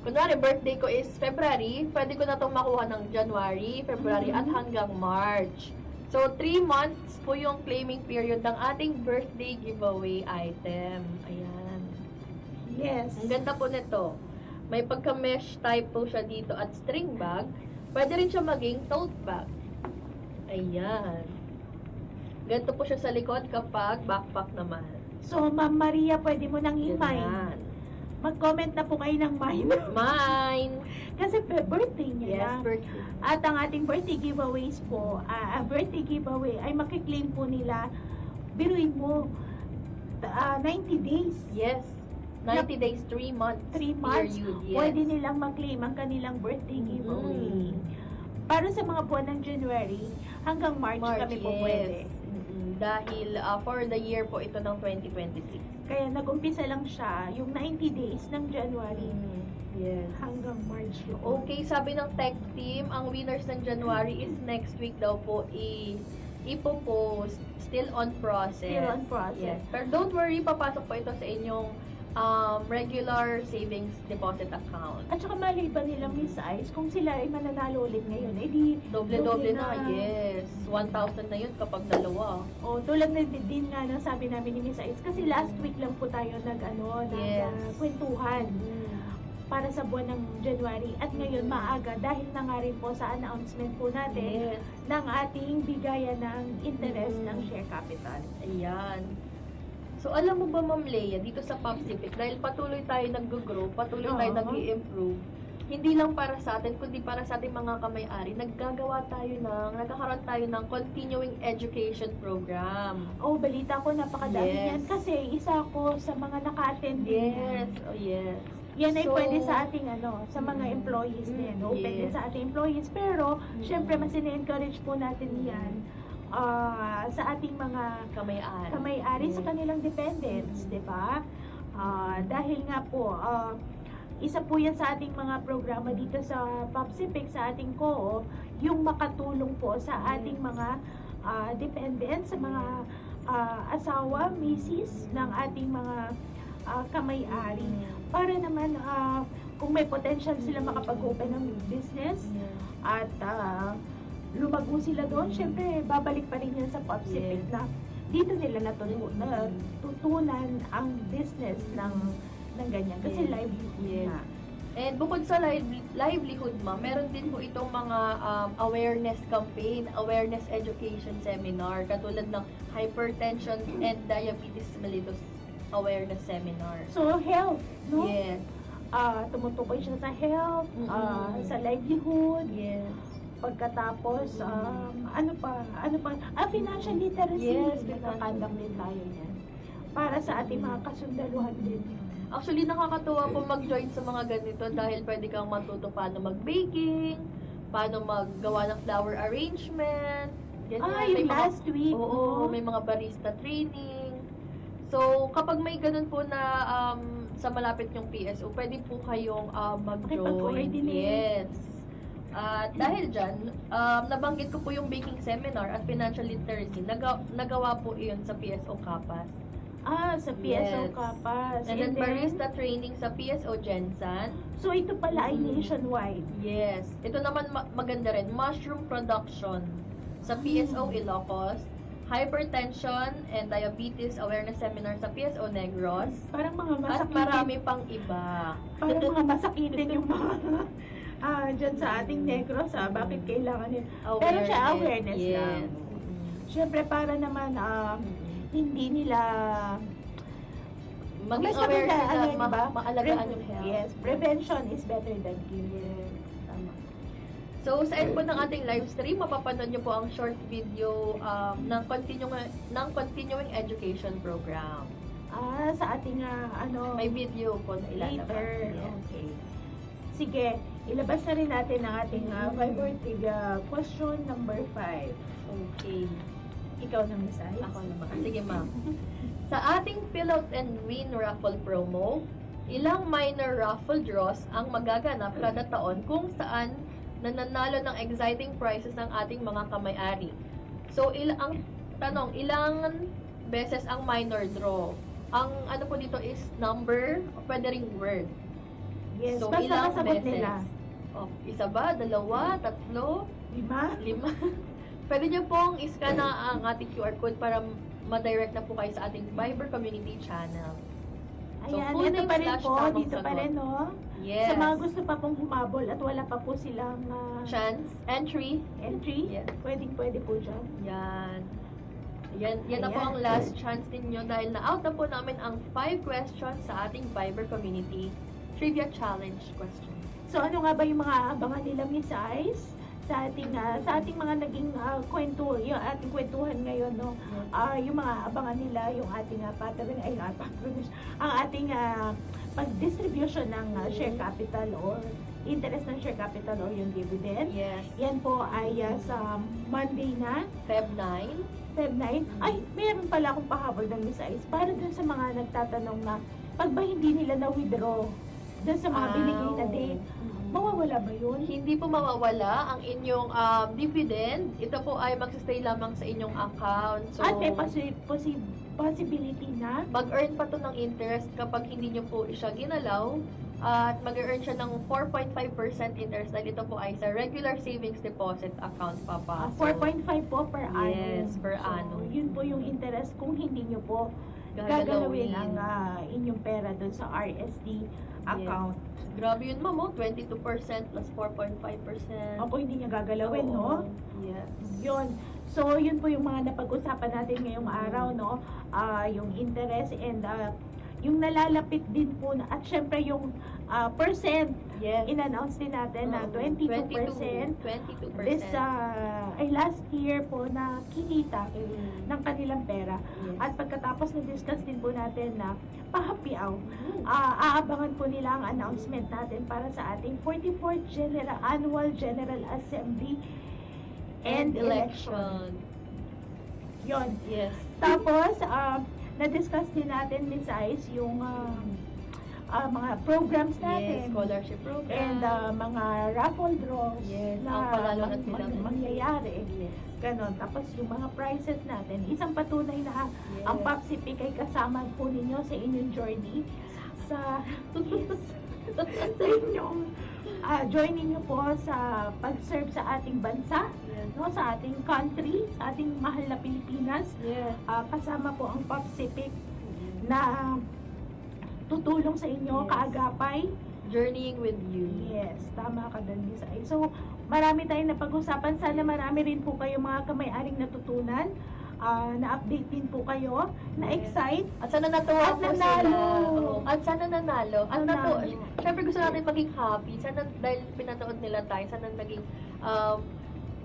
Kunwari, birthday ko is February, pwede ko na itong makuha ng January, February, at hanggang March. So, 3 months po yung claiming period ng ating birthday giveaway item. Ayan. Yes. Ang ganda po nito. May pagka-mesh type po siya dito at string bag. Pwede rin siya maging tote bag. Ayan. Ganito po siya sa likod kapag backpack naman. So, Ma'am Maria, pwede mo nang i-mine. Yan. Mag-comment na po kayo ng mine. Mine! Kasi birthday niya Yes, na. birthday. At ang ating birthday giveaways po, birthday giveaway ay makiklaim po nila, biruin mo, 90 days. Yes. 90 days, 3 months. 3 months, Period, yes. pwede nilang mag-claim ang kanilang birthday giveaway. Para sa mga buwan ng January, hanggang March kami po yes. pwede. Dahil for the year po ito ng 2026. Kaya nag-umpisa lang siya, yung 90 days ng January Yes. hanggang March. Okay, sabi ng tech team, ang winners ng January is next week daw po ipopost. Still on process. Still on process. Yes. Pero don't worry, papasok po ito sa inyong regular savings deposit account. At saka malay ba nila, Miss Ice, kung sila ay mananalo ulit ngayon, edi Doble-doble na, yes. 1,000 na yun kapag dalawa. O, tulad na din nga ng sabi namin ni Miss Ice, kasi last week lang po tayo Yes. kwentuhan para sa buwan ng January. At ngayon maaga, dahil na nga rin po sa announcement po natin Yes. ng ating bigayan ng interest ng share capital. Ayan. So, alam mo ba, Ma'am Leia, dito sa Pacific, dahil patuloy tayo nag-grow, patuloy tayo Oo. nag-i-improve, hindi lang para sa atin, kundi para sa ating mga kamay-ari, nagkakaroon tayo ng continuing education program. Oh, balita ko, napakadami Yes. yan. Kasi isa ako sa mga naka-attend din. Yes, oh yes. Yan ay So, pwede sa ating sa mga employees din. Open din yes. sa ating employees. Pero, syempre, mas ine-encourage po natin yan sa ating mga Kamay-ari. kamay-ari sa kanilang dependents, di ba? Dahil nga po, isa po yan sa ating mga programa dito sa Pacific, sa ating co-op, yung makatulong po sa ating mga dependents, sa mga asawa, misis ng ating mga kamay-ari. Para naman, kung may potential sila makapag-open ng business at lumago sila doon, syempre babalik pa rin yan sa Pacific Yes. na dito nila natutunan ang business ng ganyan. Kasi Yes. livelihood Yes. na. And bukod sa livelihood, ma'am, meron din po itong mga awareness campaign, awareness education seminar, katulad ng hypertension and diabetes mellitus awareness seminar. So, health, no? Yes. Tumutukoy siya sa health, Mm-mm. sa livelihood, Yes. Pagkatapos, ano pa, financial literacy. Yes, Nagkakandak din tayo yan. Para sa ating mga kasundaluhan din. Actually, nakakatuwa po mag-join sa mga ganito dahil pwede kang matuto paano mag-baking, paano maggawa ng flower arrangement, ganyan. Yung last week. Oo, may mga barista training. So, kapag may ganun po na sa malapit yung PSO, pwede po kayong mag-join. Makipag-coordinate. Yes. At dahil dyan, nabanggit ko po yung baking seminar at financial literacy. Nagawa po iyon sa PSO Kapas. Sa PSO Yes. Kapas. And then barista training sa PSO Gensan. So, ito pala ay nationwide. Yes. Ito naman maganda rin. Mushroom production sa PSO Ilocos. Hypertension and diabetes awareness seminar sa PSO Negros. Parang mga At masakitin. marami pang iba. Parang mga masakitin yung mga dyan sa ating Negros. Bakit kailangan yun? Pero siya, awareness yes. lang. Siyempre, para naman hindi nila Maging mas aware maganda, sila, ano, diba? maalagaan yung health. Yes, prevention is better than cure. Yes, tama. So, sa end po ng ating live stream, mapapanood nyo po ang short video ng continuing education program. Sa ating May video po na ilalabas. later. Yes. Okay. Sige, ilabas na rin natin ang ating favorite question number 5. Okay. Ikaw na, Miss Ice. Ako naman. Sige, ma'am. Sa ating Fill Out and Win raffle promo, ilang minor raffle draws ang magaganap kada taon kung saan nananalo ng exciting prizes ng ating mga kamay-ari. So, ang tanong, ilang beses ang minor draw? Ang ano po dito is number, o pwede ring word. Yes, So, basta ilang kasagot beses? nila. Isa ba? Dalawa? Tatlo? 5? 5? Pwede nyo pong iscan na ang ating QR code para ma-direct na po kayo sa ating Viber community channel. So, Ayan, full ito name pa rin slash po, tamang dito pa sagot. rin, no? Yes. Sa mga gusto pa pong humabol at wala pa po silang Chance, entry. entry, Yes. pwede po dyan. Yan na po Ayan. ang last chance ninyo dahil na-out na po namin ang 5 questions sa ating Viber community trivia challenge question. So ano nga ba yung mga abangan nila, Miss Ice? Sa ating mga naging kwento, yung ating kwentuhan ngayon, no? Yung mga abangan nila, yung ating ang ating pag-distribution ng share capital or interest ng share capital or yung dividend. Yes. Yan po ay sa Monday na, Feb 9. Feb 9. Ay, meron pala akong pahabol ng Miss Ice para dun sa mga nagtatanong na pag ba hindi nila na-withdraw dun sa mga binigay na date, mawawala ba yun? Hindi po mawawala ang inyong dividend. Ito po ay magsistay lamang sa inyong account. So, At may possibility na mag-earn pa to ng interest kapag hindi nyo po siya ginalaw. At mag-earn siya ng 4.5% interest dahil ito po ay sa regular savings deposit account papasok. 4.5 po per annum. Yes, per So, annum. yun po yung interest kung hindi nyo po gagalawin ang inyong pera doon sa RSD account. Grabe yun, ma'am, 22% plus 4.5%. Opo, hindi nyo gagalawin, no? Yes. Yun. So, yun po yung mga napag-usapan natin ngayong araw, no? Yung interest and yung nalalapit din po na, at syempre yung percent, Yes. in-announce din natin na 22%. 22%. This ay last year po na kinita ng kanilang pera. Yes. At pagkatapos na-discuss din po natin na pahapiaw, aabangan po nila ang announcement natin para sa ating 44th Annual General Assembly and Election. Yon. Yes. Tapos, na-discuss din natin, Miss Ice, yung mga programs Yes, natin. scholarship program. And mga raffle draws Yes, na ang palalangan nilang mangyayari. Yes. Ganon. Tapos yung mga prizes natin. Isang patunay na Yes. ang Papsipic ay kasama po ninyo sa inyong journey. Sa inyong joining nyo po sa pag-serve sa ating bansa, Yes. no, sa ating country, sa ating mahal na Pilipinas. Yes. Kasama po ang Papsipic na tutulong sa inyo, Yes. kaagapay. Journeying with you. Yes, tama ka doon, Miss Ai. So, marami tayong napag-usapan. Sana marami rin po kayo mga kamay-aring natutunan. Na-update din po kayo. Na-excite. At sana natuwa At po nanalo. sila. Oo. At sana nanalo. At Nanalo. Syempre gusto natin maging happy. Sana dahil pinanood nila tayo, sana naging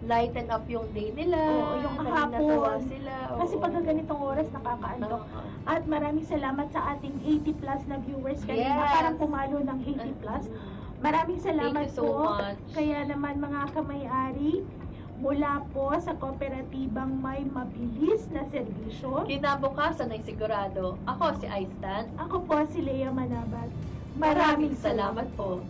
lighten up yung day nila. Oo, yung Kanina hapon. natawa sila. Kasi oo. pag ganitong oras, nakakaantok. At maraming salamat sa ating 80 plus na viewers kanina. Yes. Parang pumalo ng 80 plus. Maraming salamat Thank you so po. much. Kaya naman mga kamay-ari, mula po sa kooperatibang may mabilis na serbisyo. Kinabukasan ay sigurado. Ako si Aistan. Ako po si Lea Manabat. Maraming salamat po.